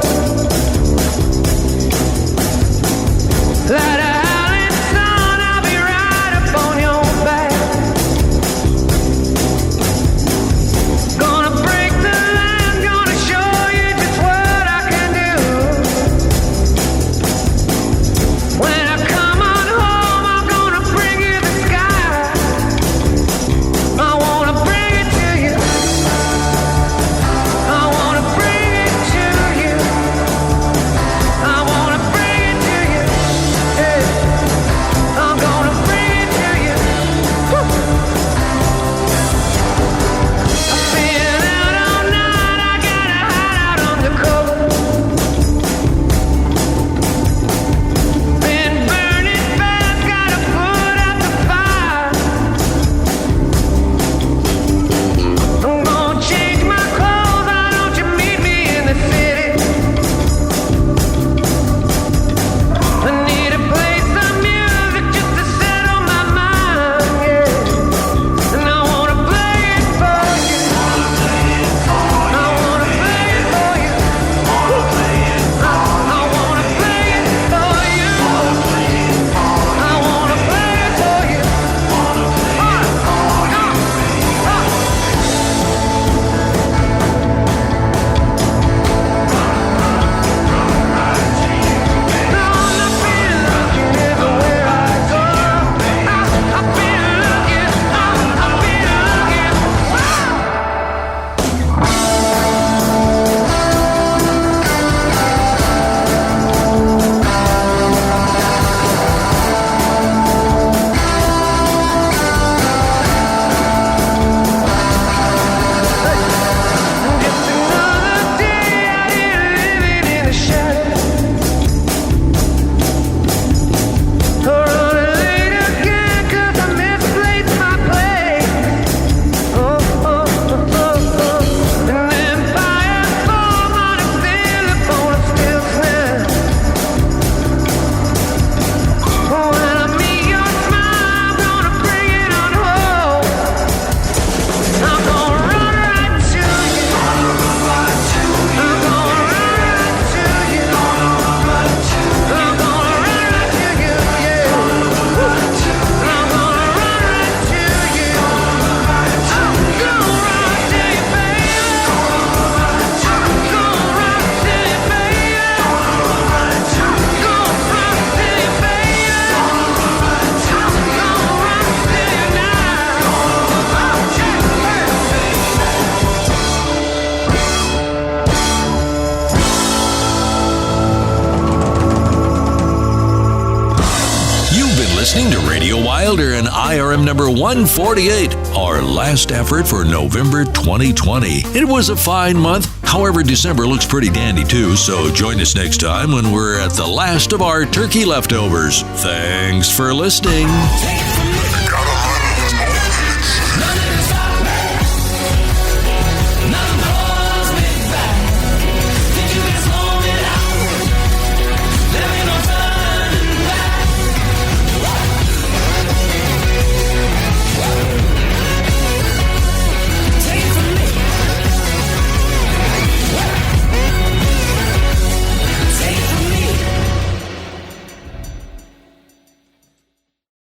listening to Radio Wilder and IRM number 148, our last effort for November 2020. It was a fine month. However, December looks pretty dandy too, so join us next time when we're at the last of our turkey leftovers. Thanks for listening.